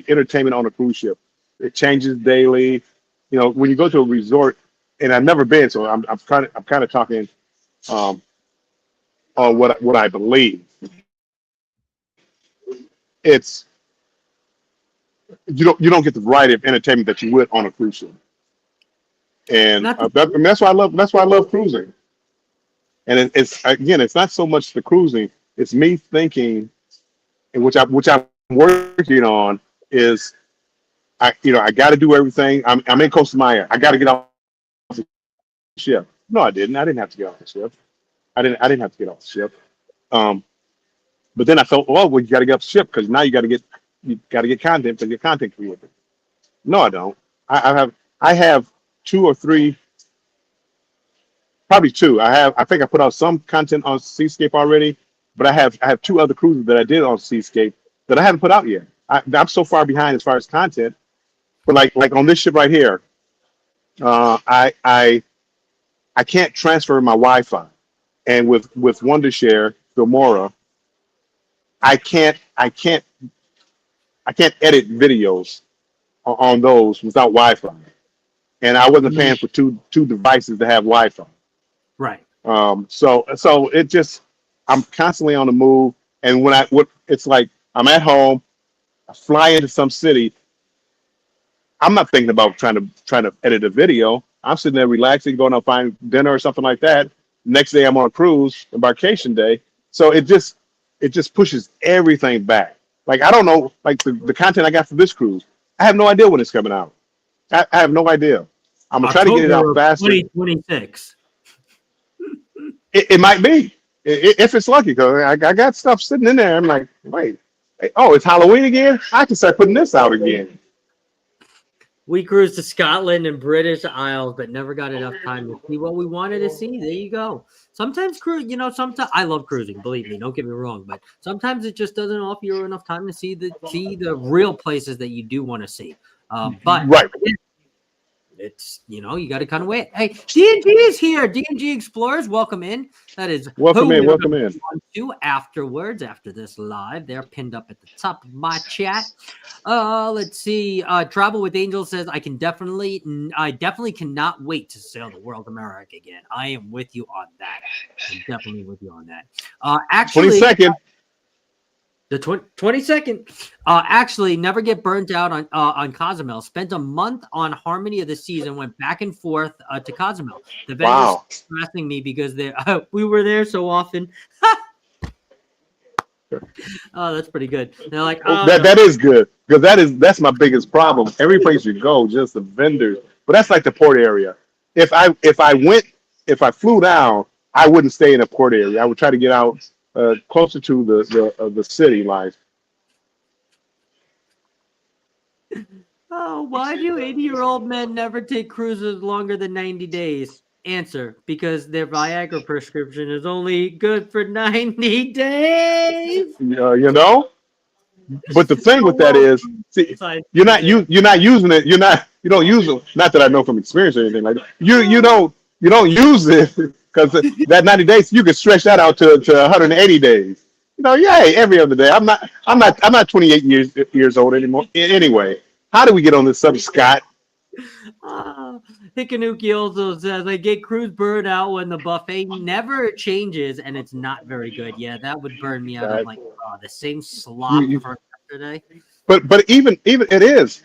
entertainment on a cruise ship. It changes daily. You know, when you go to a resort, and I've never been, so I'm kind of talking on what I believe. It's you don't get the variety of entertainment that you would on a cruise ship, and that's why I love cruising. And it's not so much the cruising; it's me thinking, and which I'm working on is I got to do everything. I'm in Costa Maya. I got to get off the ship. No, I didn't. I didn't have to get off the ship. I didn't have to get off the ship. But then I felt, well, you got to get off the ship because now you got to get content to get content created. No, I don't. I have two or three, probably two. I think I put out some content on Seascape already, but I have two other cruises that I did on Seascape that I haven't put out yet. I'm so far behind as far as content. But like on this ship right here, I can't transfer my Wi-Fi, and with Wondershare Filmora, I can't edit videos on those without Wi-Fi, and I wasn't paying for two devices to have Wi-Fi. Right. So it just I'm constantly on the move, and it's like I'm at home, I fly into some city. I'm not thinking about trying to edit a video. I'm sitting there relaxing, going out find dinner or something like that. Next day I'm on a cruise, embarkation day. So it just pushes everything back. Like I don't know, like the content I got for this cruise, I have no idea when it's coming out. I have no idea. I'm gonna try to get it out faster. 2026. It might be if it's lucky, because I got stuff sitting in there. I'm like, wait, oh, it's Halloween again. I can start putting this out again. We cruised to Scotland and British Isles, but never got enough time to see what we wanted to see. There you go. Sometimes sometimes I love cruising, believe me, don't get me wrong, but sometimes it just doesn't offer you enough time to see the real places that you do want to see. But right. It's you got to kind of wait. Hey, D&G is here. D&G Explorers, welcome in. That is welcome in. To afterwards after this live, they're pinned up at the top of my chat. Let's see. Travel with Angels says I definitely cannot wait to sail the world America again. I am with you on that. I'm definitely with you on that. Actually, 22nd. The 22nd. Actually, never get burnt out on Cozumel. Spent a month on Harmony of the Seas and went back and forth to Cozumel. The vendors harassing me because we were there so often. Oh, that's pretty good. They're like, that is good, because that's my biggest problem. Every place you go, just the vendors. But that's like the port area. If I flew down, I wouldn't stay in a port area. I would try to get out closer to the city life. Oh, why do 80-year-old men never take cruises longer than 90 days? Answer: because their Viagra prescription is only good for 90 days. But the thing with that is, see, you're not using it. You don't use it. Not that I know from experience or anything like that. You don't use it because that 90 days you can stretch that out to 180 days. Every other day. I'm not 28 years old anymore. Anyway, how do we get on this subject, Scott? Hikanuki also says, I get cruise burnout when the buffet never changes and it's not very good. Yeah, that would burn me out. I'm like, the same slop for yesterday. But even it is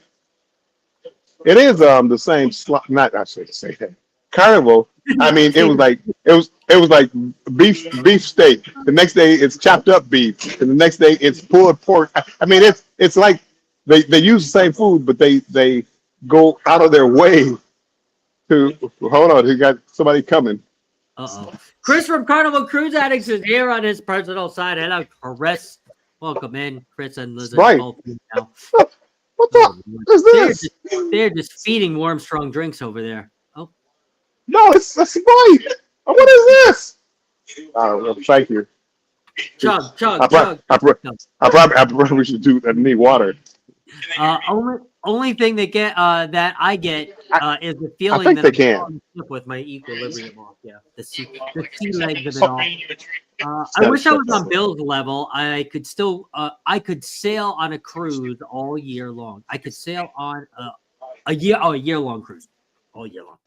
the same slop. Not I should say that. Carnival. I mean, it was like beef steak. The next day it's chopped up beef, and the next day it's pulled pork. I mean, it's like they use the same food, but they go out of their way to hold on. He got somebody coming. Chris from Carnival Cruise Addicts is here on his personal side. Hello, Chris. Welcome in, Chris and Liz. Right. Both now. What the is this? They're just feeding warm, strong drinks over there. Oh. No, that's right. What is this? Well, thank you. Chug. I probably should need water. Only thing that I get is the feeling think that they I'm can. falling asleep with my equilibrium off. Yeah, the sea legs of it all. I wish I was on Bill's level. I could sail on a cruise all year long. I could sail on a year-long cruise all year long.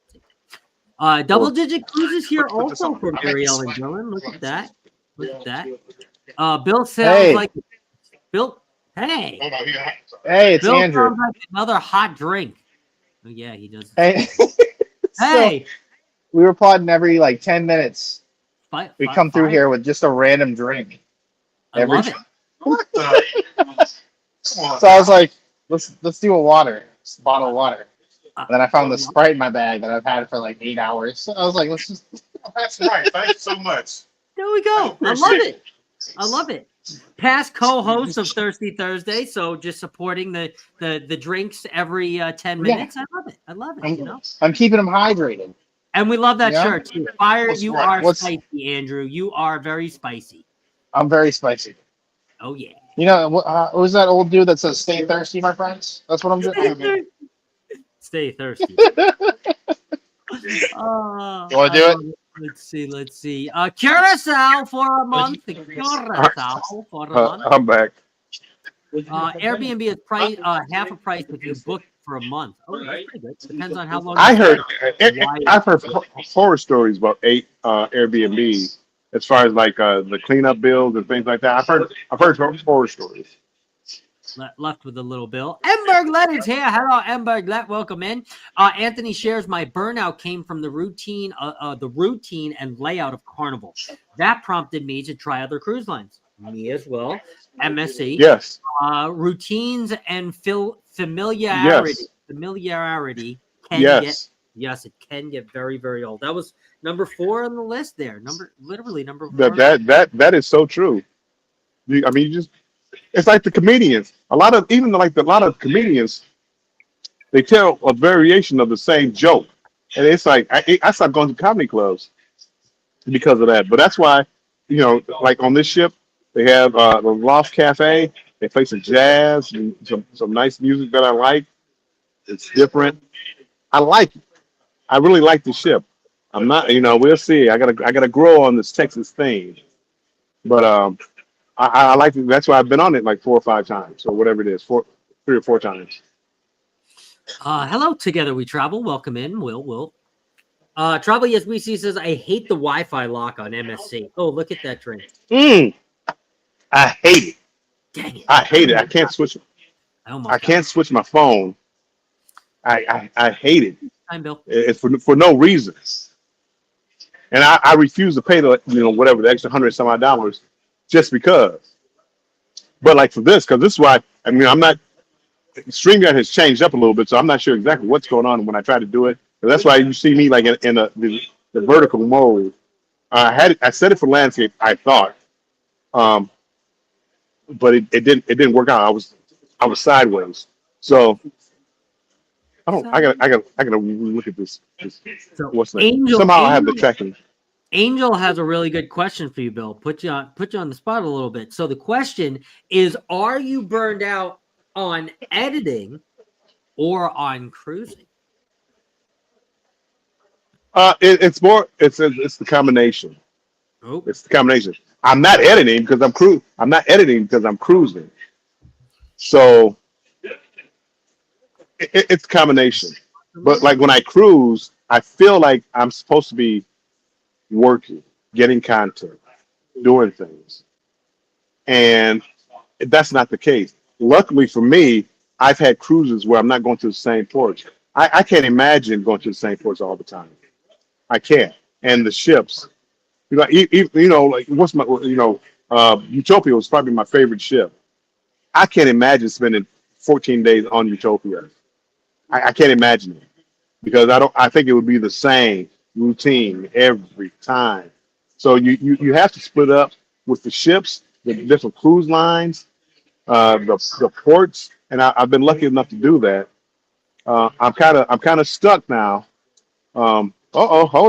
Double-digit cruises here also for Marielle and Dylan. Look at that. Look at that. Bill sounds like Bill. Hey, Hey, it's Bill Andrew. sounds like another hot drink. Oh yeah, he does. Hey. Hey, We were plotting every like 10 minutes. We come through fire. here with just a random drink. I love it. So I was like, let's do a water, just a bottle of water. And then I found the Sprite in my bag that I've had for like 8 hours. So I was like, let's just. That's right. Thanks so much. There we go. I love it. I love it. Past co-host of Thirsty Thursday, so just supporting the drinks every 10 minutes. I love it. I love it. You know, I'm keeping them hydrated. and we love that Yeah. shirt too. Fire, you are What's- spicy, Andrew. You are very spicy. I'm very spicy. Oh yeah. You know, what was that old dude that says "Stay thirsty, my friends"? That's what I'm doing. Stay thirsty. You want to do it? Let's see. Curacao for a month. Curacao for a month. I'm back. Airbnb is half a price if you book for a month. Oh, that's pretty good. Depends on how long. I've you heard horror stories about Airbnb as far as like the cleanup bills and things like that. I've heard horror stories. left with a little bill. Emberg Let is here. Hello, Emberg Let. Welcome in. Anthony shares my burnout came from the routine and layout of Carnival. That prompted me to try other cruise lines. Me as well. MSC. Yes. Routines and familiarity. Yes. Familiarity can Yes. it can get very, very old. That was number 4 on the list there. Number 4. That is so true. I mean, you just it's like the comedians. A lot of comedians, they tell a variation of the same joke, and it's like I stopped going to comedy clubs because of that. But that's why, like on this ship, they have the Loft Cafe. They play some jazz and some nice music that I like. It's different. I like it. I really like the ship. I'm not, we'll see. I gotta grow on this Texas thing, but I like it. That's why I've been on it like 4 or 5 times, or whatever it is, 3 or 4 times. Hello, Together We Travel. Welcome in, Will. Travel Yes We See says, I hate the Wi-Fi lock on MSC. Oh, look at that drink. I hate it. Dang it. I hate it. I can't switch it. I can't switch my phone. I hate it. Time, Bill. It's for no reason. And I refuse to pay the whatever the extra $100 some odd just because. But like for this, because this is why I'm not. StreamYard has changed up a little bit, so I'm not sure exactly what's going on when I try to do it. So that's why you see me like in the vertical mode. I set it for landscape, I thought, but it didn't work out. I was sideways, so I gotta look at this. So What's that? Somehow I have the tracking. Angel has a really good question for you, Bill. Put you on the spot a little bit. So the question is, are you burned out on editing or on cruising? It's the combination. Oh, It's the combination. I'm not editing because I'm not editing because I'm cruising. So it's a combination. But like when I cruise, I feel like I'm supposed to be working, getting content, doing things. And that's not the case. Luckily for me, I've had cruises where I'm not going to the same ports. I can't imagine going to the same ports all the time. I can't. And the ships, like what's my, Utopia was probably my favorite ship. I can't imagine spending 14 days on Utopia. I can't imagine it because I think it would be the same routine every time. So you have to split up with the ships, the different cruise lines, the ports, and I've been lucky enough to do that. I'm kind of stuck now. Hold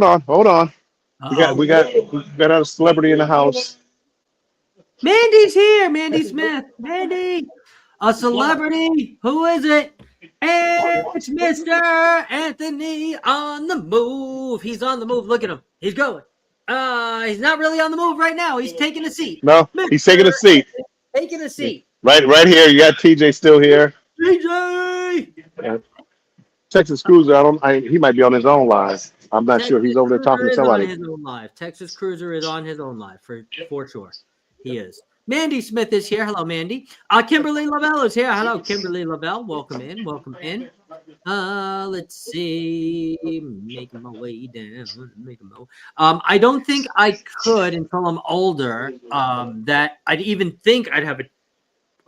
on. We got a celebrity in the house. Mandy's here. Mandy Smith. Mandy. A celebrity. Who is it? It's Mr. Anthony on the move. He's on the move. Look at him. He's going. He's not really on the move right now. He's taking a seat. No, he's taking a seat. Taking a seat. Right here. You got TJ still here. DJ. Yeah. Texas Cruiser. He might be on his own live. I'm not sure. He's over there talking to somebody. His own live. Texas Cruiser is on his own live for sure. He is. Mandy Smith is here. Hello, Mandy. Kimberly Lavelle is here. Hello, Kimberly Lavelle. Welcome in. Welcome in. Let's see. Making my way down. I don't think I could until I'm older. That I'd even think I'd have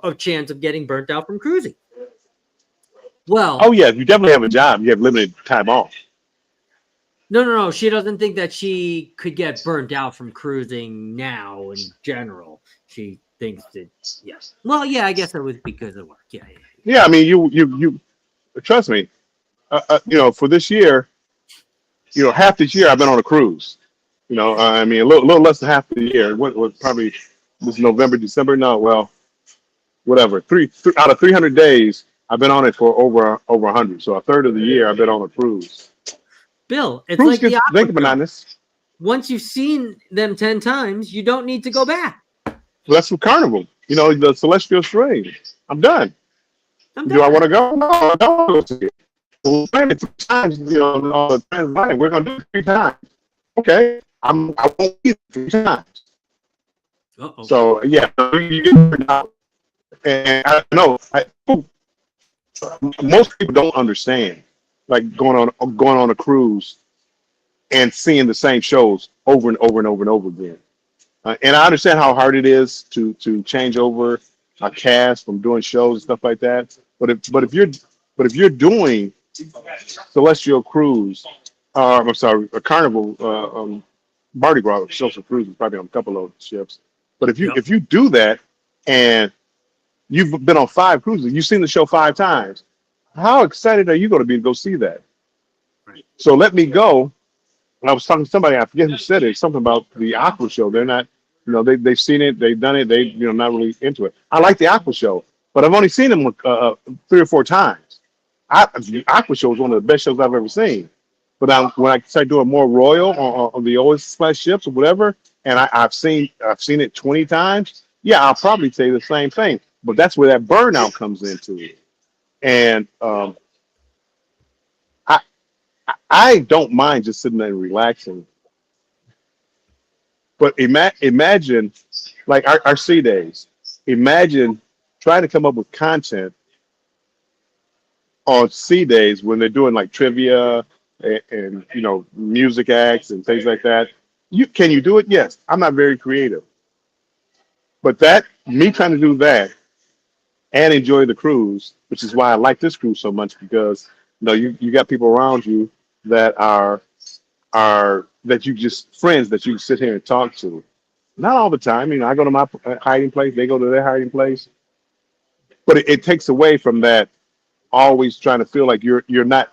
a chance of getting burnt out from cruising. Well. Oh yeah, you definitely have a job. You have limited time off. No. She doesn't think that she could get burnt out from cruising now in general. She thinks that yes. Well, yeah, I guess it was because of work. Yeah. Yeah, I mean, you trust me. For this year, half this year I've been on a cruise. I mean, a little less than half the year. What probably this November, December? No, well, whatever. Three out of 300 days, I've been on it for over 100. So a third of the year I've been on a cruise. Bill, it's Cruise like the gets opera. monotonous. Once you've seen them 10 times, you don't need to go back. Well, that's from Carnival. The Celestial Strain. I'm done. I'm Do I done. want to go? No, I don't want to see it. We're playing it 3 times, on the transatlantic. We're going to do it 3 times. Okay. I won't be 3 times. Uh-oh. So, yeah, you get burned out. And I know, most people don't understand, like going on a cruise and seeing the same shows over and over and over and over again. And I understand how hard it is to change over a cast from doing shows and stuff like that. But if you're doing Celestial Cruise, I'm sorry, a Carnival, Mardi Gras Social Cruise is probably on a couple of ships. But if you do that and you've been on 5 cruises, you've seen the show 5 times, how excited are you going to be to go see that? Right. So Let Me Go. I was talking to somebody, I forget who said it, something about the Aqua Show. They're not, they've seen it, they've done it, they not really into it. I like the Aqua Show, but I've only seen them 3 or 4 times. The Aqua Show is one of the best shows I've ever seen. But when I start doing more Royal on the Oasis class ships or whatever, and I've seen it 20 times, yeah, I'll probably say the same thing. But that's where that burnout comes into it. And I don't mind just sitting there and relaxing. But imagine, like our sea days, imagine trying to come up with content on sea days when they're doing like trivia and music acts and things like that. Can you do it? Yes. I'm not very creative. But me trying to do that and enjoy the cruise, which is why I like this cruise so much, because you got people around you that are that you just friends that you can sit here and talk to. Not all the time. I go to my hiding place, they go to their hiding place. But it takes away from that always trying to feel like you're not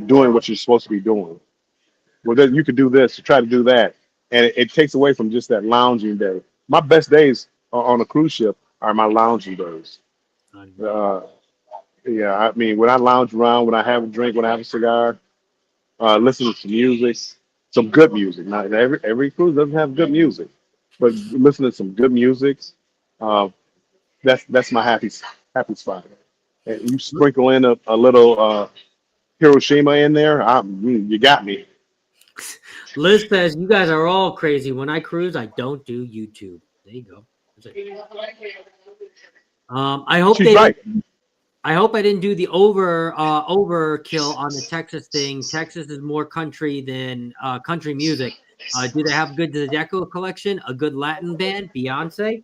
doing what you're supposed to be doing. Well, then you could do this, try to do that. And it takes away from just that lounging day. My best days on a cruise ship are my lounging days. Yeah, I mean, when I lounge around, when I have a drink, when I have a cigar, listen to some music, some good music. Now, every cruise doesn't have good music, but listen to some good music. That's my happy spot. And you sprinkle in a little Hiroshima in there, you got me. Liz says, you guys are all crazy. When I cruise, I don't do YouTube. There you go. I hope She's right. I hope I didn't do the overkill on the Texas thing. Texas is more country than country music. Do they have good Zydeco collection? A good Latin band? Beyonce?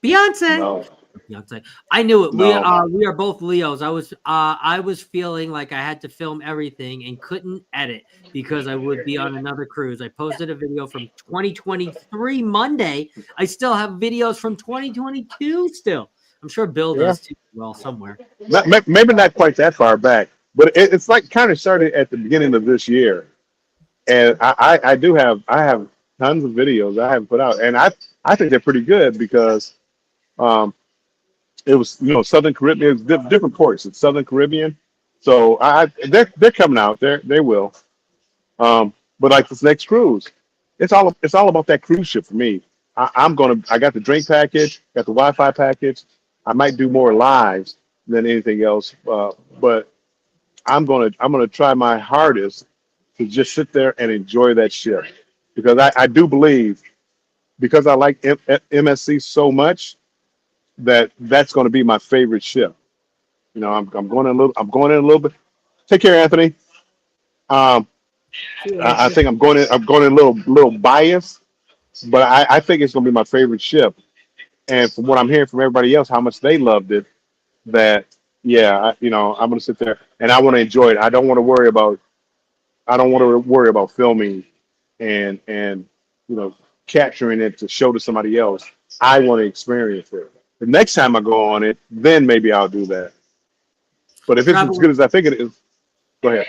No. Beyonce. I knew it. No. We are both Leos. I was feeling like I had to film everything and couldn't edit because I would be on another cruise. I posted a video from 2023 Monday. I still have videos from 2022 still. I'm sure Bill does too. Well, somewhere. Maybe not quite that far back, but it's like kind of started at the beginning of this year. And I have tons of videos I haven't put out, and I think they're pretty good because It was, Southern Caribbean. It's different ports. It's Southern Caribbean. So they're coming out. They will. But like this next cruise, it's all about that cruise ship for me. I got the drink package, got the Wi-Fi package. I might do more lives than anything else, but I'm gonna try my hardest to just sit there and enjoy that ship because I do believe because I like MSC so much that's going to be my favorite ship. I'm going in a little. I'm going in a little bit. Take care, Anthony. Um, I think I'm going in. I'm going in a little biased, but I think it's going to be my favorite ship. And from what I'm hearing from everybody else, how much they loved it, that yeah, I'm going to sit there and I want to enjoy it. I don't want to worry about. I don't want to worry about filming and capturing it to show to somebody else. I want to experience it. The next time I go on it, then maybe I'll do that. But if it's as good as I think it is, go ahead.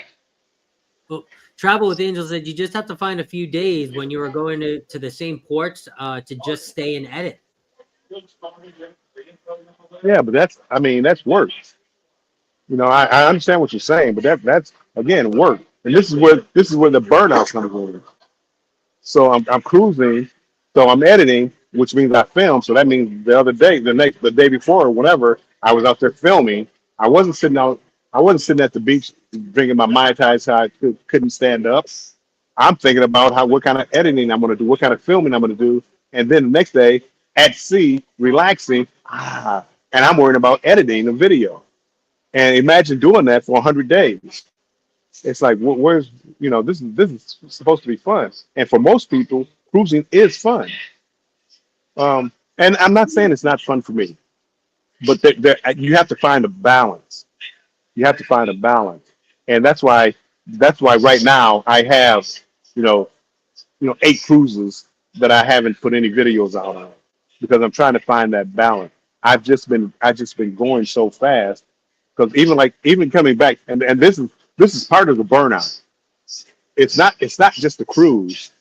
Well, Travel with Angels said you just have to find a few days when you were going to the same ports to just stay and edit. Yeah, but that's work. I understand what you're saying, but that's again work. And this is where the burnout comes in. So I'm cruising, so I'm editing, which means I film. So that means the day before or whatever, I was out there filming. I wasn't sitting at the beach drinking my Mai Tai so I couldn't stand up. I'm thinking about what kind of editing I'm going to do, what kind of filming I'm going to do, and then the next day at sea, relaxing, and I'm worrying about editing the video. And imagine doing that for 100 days. It's like, where's this is supposed to be fun, and for most people, cruising is fun. And I'm not saying it's not fun for me, but you have to find a balance. You have to find a balance, and that's why right now I have 8 cruises that I haven't put any videos out on because I'm trying to find that balance. I've just been going so fast because even coming back, and this is part of the burnout. It's not just the cruise.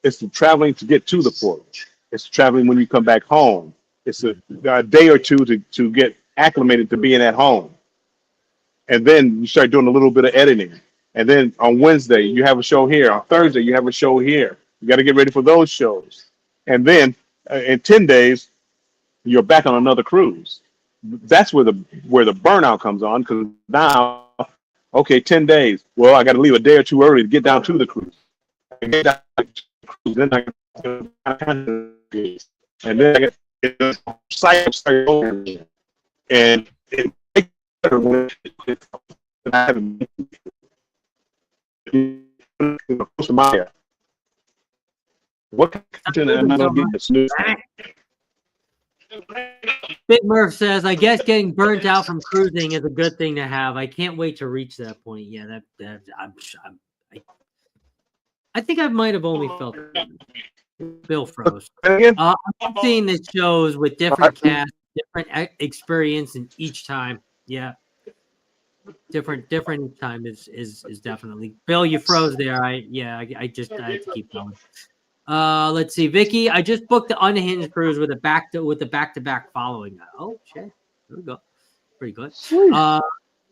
It's the traveling to get to the port. It's traveling when you come back home. It's a day or two to get acclimated to being at home. And then you start doing a little bit of editing. And then on Wednesday, you have a show here. On Thursday, you have a show here. You got to get ready for those shows. And then in 10 days, you're back on another cruise. That's where the burnout comes on because now, okay, 10 days. Well, I got to leave a day or two early to get down to the cruise. And then I get the cycle start over again. And it makes it better when I haven't Costa Maya. What content am I going to get this new? Big Murph says, I guess getting burnt out from cruising is a good thing to have. I can't wait to reach that point. Yeah, I think I might have only felt it. Bill froze. I'm seeing the shows with different casts, different experience, and each time, yeah, different each time is definitely. Bill, you froze there. I had to keep going. Let's see, Vicky. I just booked the Unhinged cruise with the back-to-back following. Oh shit, here we go. Pretty good.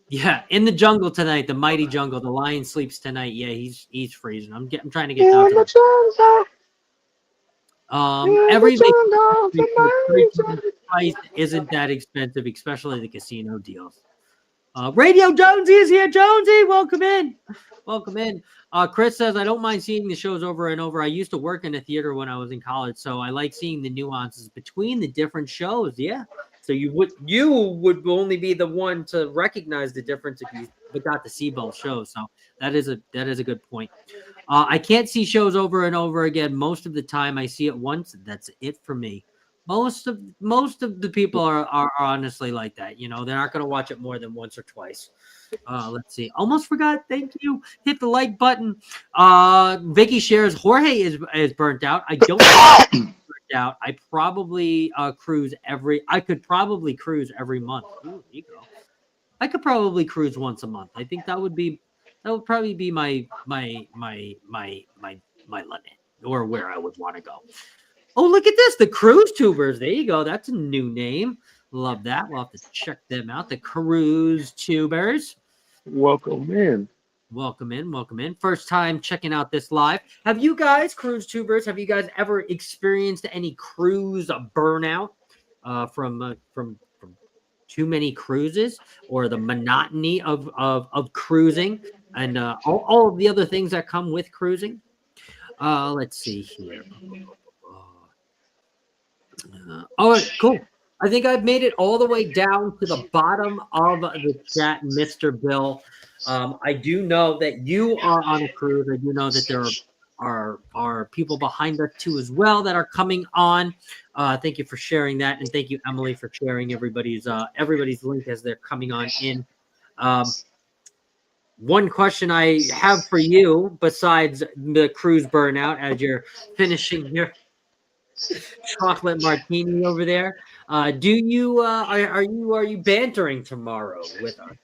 Yeah, in the jungle tonight, the mighty jungle. The lion sleeps tonight. Yeah, he's freezing. I'm trying to get down to the every price isn't that expensive, especially the casino deals. Radio Jonesy is here. Jonesy, welcome in. Welcome in. Chris says, I don't mind seeing the shows over and over. I used to work in a theater when I was in college, so I like seeing the nuances between the different shows. Yeah. So you would only be the one to recognize the difference if you got to see both shows. So that is a good point. I can't see shows over and over again. Most of the time I see it once. That's it for me. Most of the people are honestly like that. They're not going to watch it more than once or twice. Let's see. Almost forgot. Thank you. Hit the like button. Vicky shares Jorge is burnt out. I don't burnt out. I probably I could probably cruise every month. Ooh, there you go. I could probably cruise once a month. I think that would probably be my limit or where I would want to go. Oh, look at this. The Cruise Tubers. There you go. That's a new name. Love that. We'll have to check them out. The Cruise Tubers. Welcome in. Welcome in. Welcome in. First time checking out this live. Have you guys, Cruise Tubers, have you guys ever experienced any cruise burnout from too many cruises, or the monotony of cruising, and all of the other things that come with cruising? Let's see here. All right, cool. I think I've made it all the way down to the bottom of the chat, Mr. Bill. I do know that you are on a cruise. I do know that there are people behind us too as well that are coming on. Thank you for sharing that, and thank you, Emily, for sharing everybody's link as they're coming on in. One question I have for you, besides the cruise burnout, as you're finishing your chocolate martini over there, do you are you bantering tomorrow with us?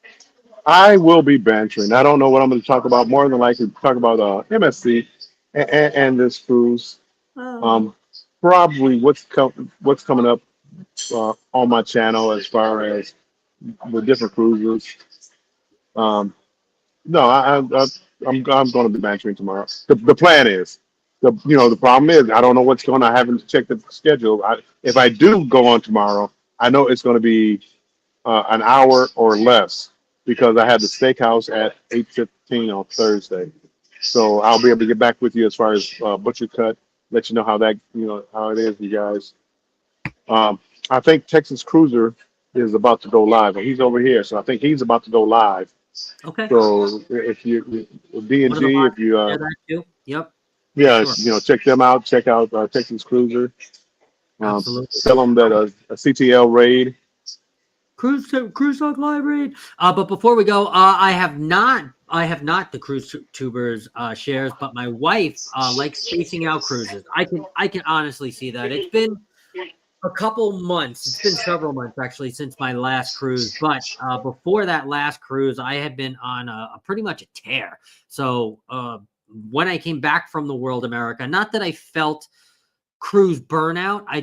I will be bantering. I don't know what I'm going to talk about. More than likely, talk about MSC and this cruise. Probably what's coming up on my channel as far as the different cruises. No, I'm going to be bantering tomorrow. The plan is. The problem is I don't know what's going on. I haven't checked the schedule. If I do go on tomorrow, I know it's going to be an hour or less because I had the steakhouse at 8:15 on Thursday. So I'll be able to get back with you as far as Butcher Cut, let you know how that how it is, you guys. I think Texas Cruiser is about to go live, and he's over here, so I think he's about to go live. Okay. So if you D&G, if you Yep. yeah, Sure. check them out. Check out Texas Cruiser. Absolutely. Tell them that a CTL raid. Cruise Talk Live raid. But before we go, I have not the Cruise Tubers shares, but my wife likes spacing out cruises. I can honestly see that. It's been a couple months. It's been several months actually since my last cruise. But before that last cruise, I had been on a pretty much a tear. So when I came back from the World America, not that I felt cruise burnout, I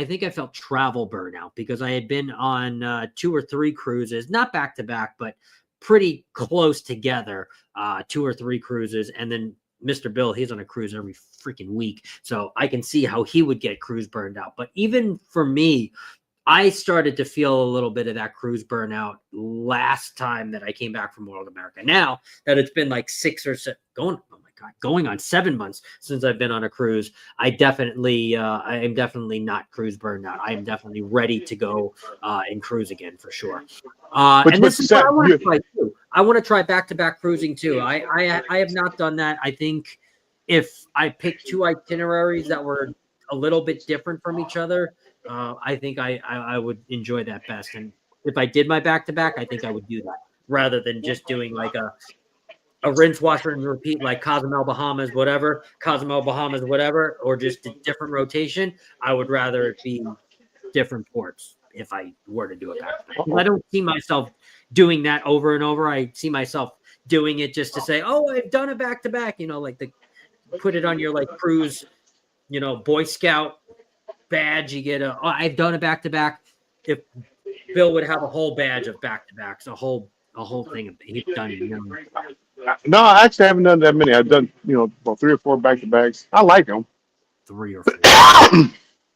think I felt travel burnout because I had been on 2 or 3 cruises, not back to back, but pretty close together, 2 or 3 cruises. And then Mr. Bill, he's on a cruise every freaking week. So I can see how he would get cruise burned out. But even for me, I started to feel a little bit of that cruise burnout last time that I came back from World America. Now that it's been like 6 or 7, going on 7 months since I've been on a cruise, I am definitely not cruise burned out. I am definitely ready to go and cruise again for sure. And this is what I want to try too. I want to try back-to-back cruising too. I have not done that. I think if I picked 2 itineraries that were a little bit different from each other, I think I would enjoy that best. And if I did my back-to-back, I think I would do that rather than just doing like a rinse, wash, and repeat, like Cozumel, Bahamas, whatever, or just a different rotation. I would rather it be different ports if I were to do it back. I don't see myself doing that over and over. I see myself doing it just to say, oh, I've done it back to back, like put it on your like cruise, Boy Scout badge. You get I've done it back to back. If Bill would have a whole badge of back to backs, a whole thing he's done. No, I actually haven't done that many. I've done, about 3 or 4 back-to-backs. I like them. 3 or 4.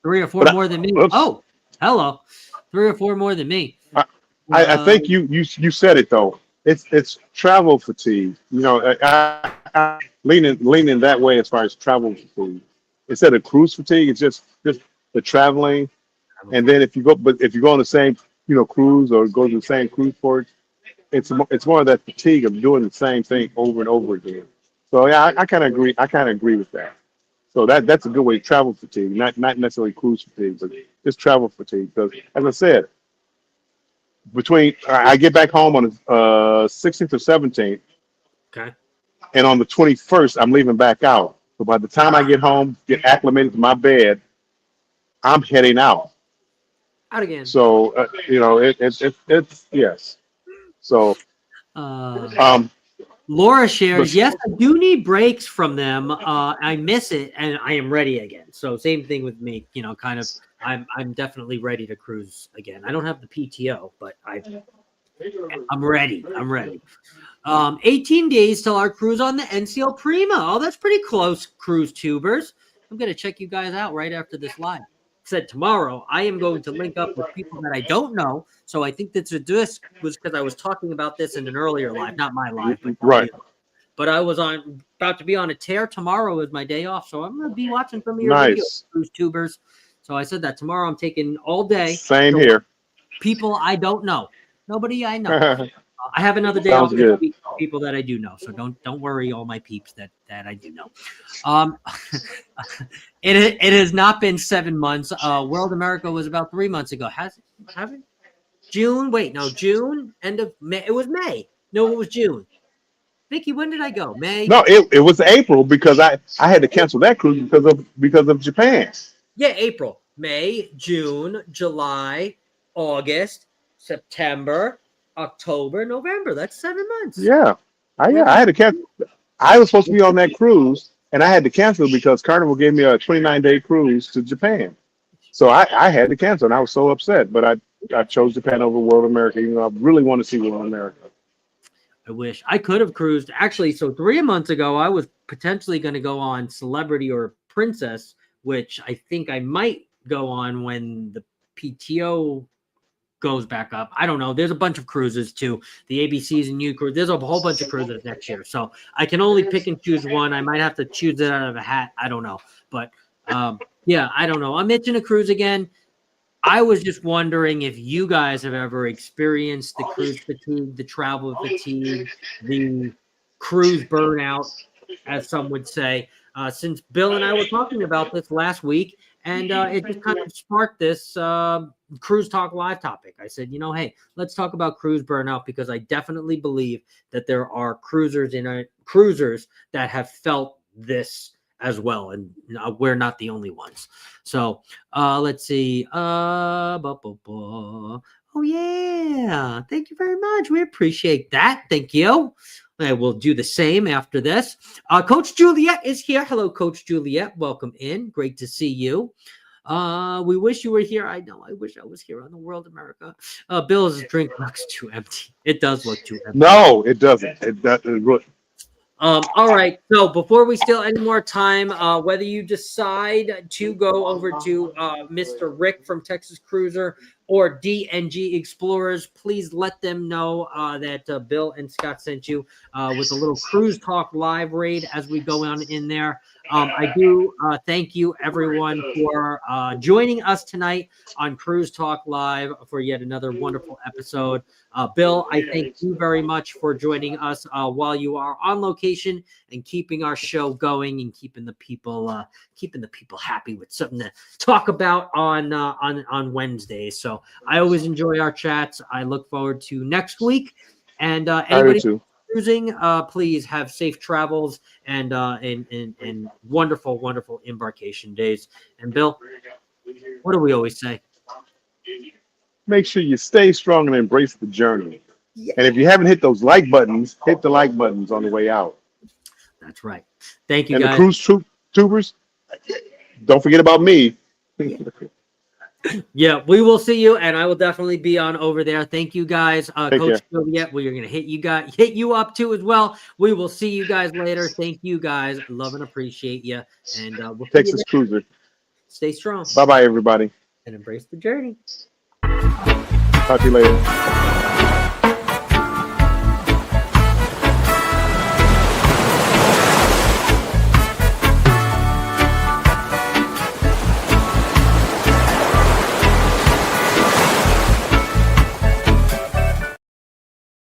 3 or 4 more than me. Oops. Oh, hello. 3 or 4 more than me. I think you said it though. It's travel fatigue. I leaning that way as far as travel fatigue. Instead of cruise fatigue, it's just the traveling. And then if you go on the same cruise or go to the same cruise port, it's more of that fatigue of doing the same thing over and over again. So yeah, I kind of agree. I kind of agree with that. So that's a good way. Travel fatigue, not necessarily cruise fatigue, but just travel fatigue. Because as I said, between I get back home on the 16th or 17th, Okay. and on the 21st I'm leaving back out. So by the time I get home, get acclimated to my bed, I'm heading out. Out again. So it's yes. So Laura shares, But- yes, I do need breaks from them. I miss it, and I am ready again. So same thing with me. You know, kind of. I'm definitely ready to cruise again. I don't have the PTO, but I'm ready. I'm ready. 18 days till our cruise on the NCL Prima. Oh, that's pretty close, cruise tubers. I'm gonna check you guys out right after this live. Said tomorrow I am going to link up with people that I don't know. So I think this was because I was talking about this in an earlier live, not my live, but Right. But I was about to be on a tear. Tomorrow is my day off, so I'm gonna be watching some of your videos, Nice. cruise tubers. So I said that tomorrow I'm taking all day. Same So here. People I don't know, nobody I know. I have another day Sounds off good. this week for people that I do know. So don't worry, all my peeps that I do know. It has not been 7 months. World America was about 3 months ago. Has it? June? Wait, no, June. End of May. It was May. No, it was June. Vicky, when did I go? May. No, it was April because I had to cancel that cruise because of Japan. Yeah, April, May, June, July, August, September, October, November. That's 7 months. Yeah, I had to cancel. I was supposed to be on that cruise, and I had to cancel because Carnival gave me a 29-day cruise to Japan. So I had to cancel, and I was so upset. But I chose Japan over World America. You know, I really want to see World America. I wish I could have cruised. Actually, so 3 months ago, I was potentially going to go on Celebrity or Princess, which I think I might go on when the PTO goes back up. I don't know. There's a bunch of cruises too. The ABCs and U cruise. There's a whole bunch of cruises next year. So I can only pick and choose one. I might have to choose it out of a hat. I don't know. But yeah, I don't know. I'm itching to cruise again. I was just wondering if you guys have ever experienced the cruise fatigue, the travel fatigue, the cruise burnout, as some would say. Since Bill and I were talking about this last week, and it just kind of sparked this Cruise Talk Live topic. I said, hey, let's talk about cruise burnout because I definitely believe that there are cruisers that have felt this as well, and we're not the only ones. So let's see. Oh yeah, thank you very much. We appreciate that. Thank you. I will do the same after this. Coach Juliet is here. Hello, Coach Juliet. Welcome in. Great to see you. We wish you were here. I know. I wish I was here on the World America. Bill's drink looks too empty. It does look too empty. No, it doesn't. It doesn't. All right. So before we steal any more time, whether you decide to go over to Mr. Rick from Texas Cruiser or DNG Explorers, please let them know that Bill and Scott sent you with a little Cruise Talk Live raid as we go on in there. I do thank you, everyone, for joining us tonight on Cruise Talk Live for yet another wonderful episode. Bill, I thank you very much for joining us while you are on location and keeping our show going and keeping the people happy with something to talk about on Wednesdays. So I always enjoy our chats. I look forward to next week. And anybody cruising, please have safe travels and wonderful, wonderful embarkation days. And Bill, what do we always say? Make sure you stay strong and embrace the journey. Yeah. And if you haven't hit those like buttons, hit the like buttons on the way out. That's right. Thank you, and guys. The cruise tubers, don't forget about me. Yeah, we will see you, and I will definitely be on over there. Thank you, guys. Coach Juliet, we are going to hit you up too as well. We will see you guys later. Thank you, guys. Love and appreciate you. And we'll Texas Cruiser. Stay strong. Bye-bye, everybody. And embrace the journey. Talk to you later.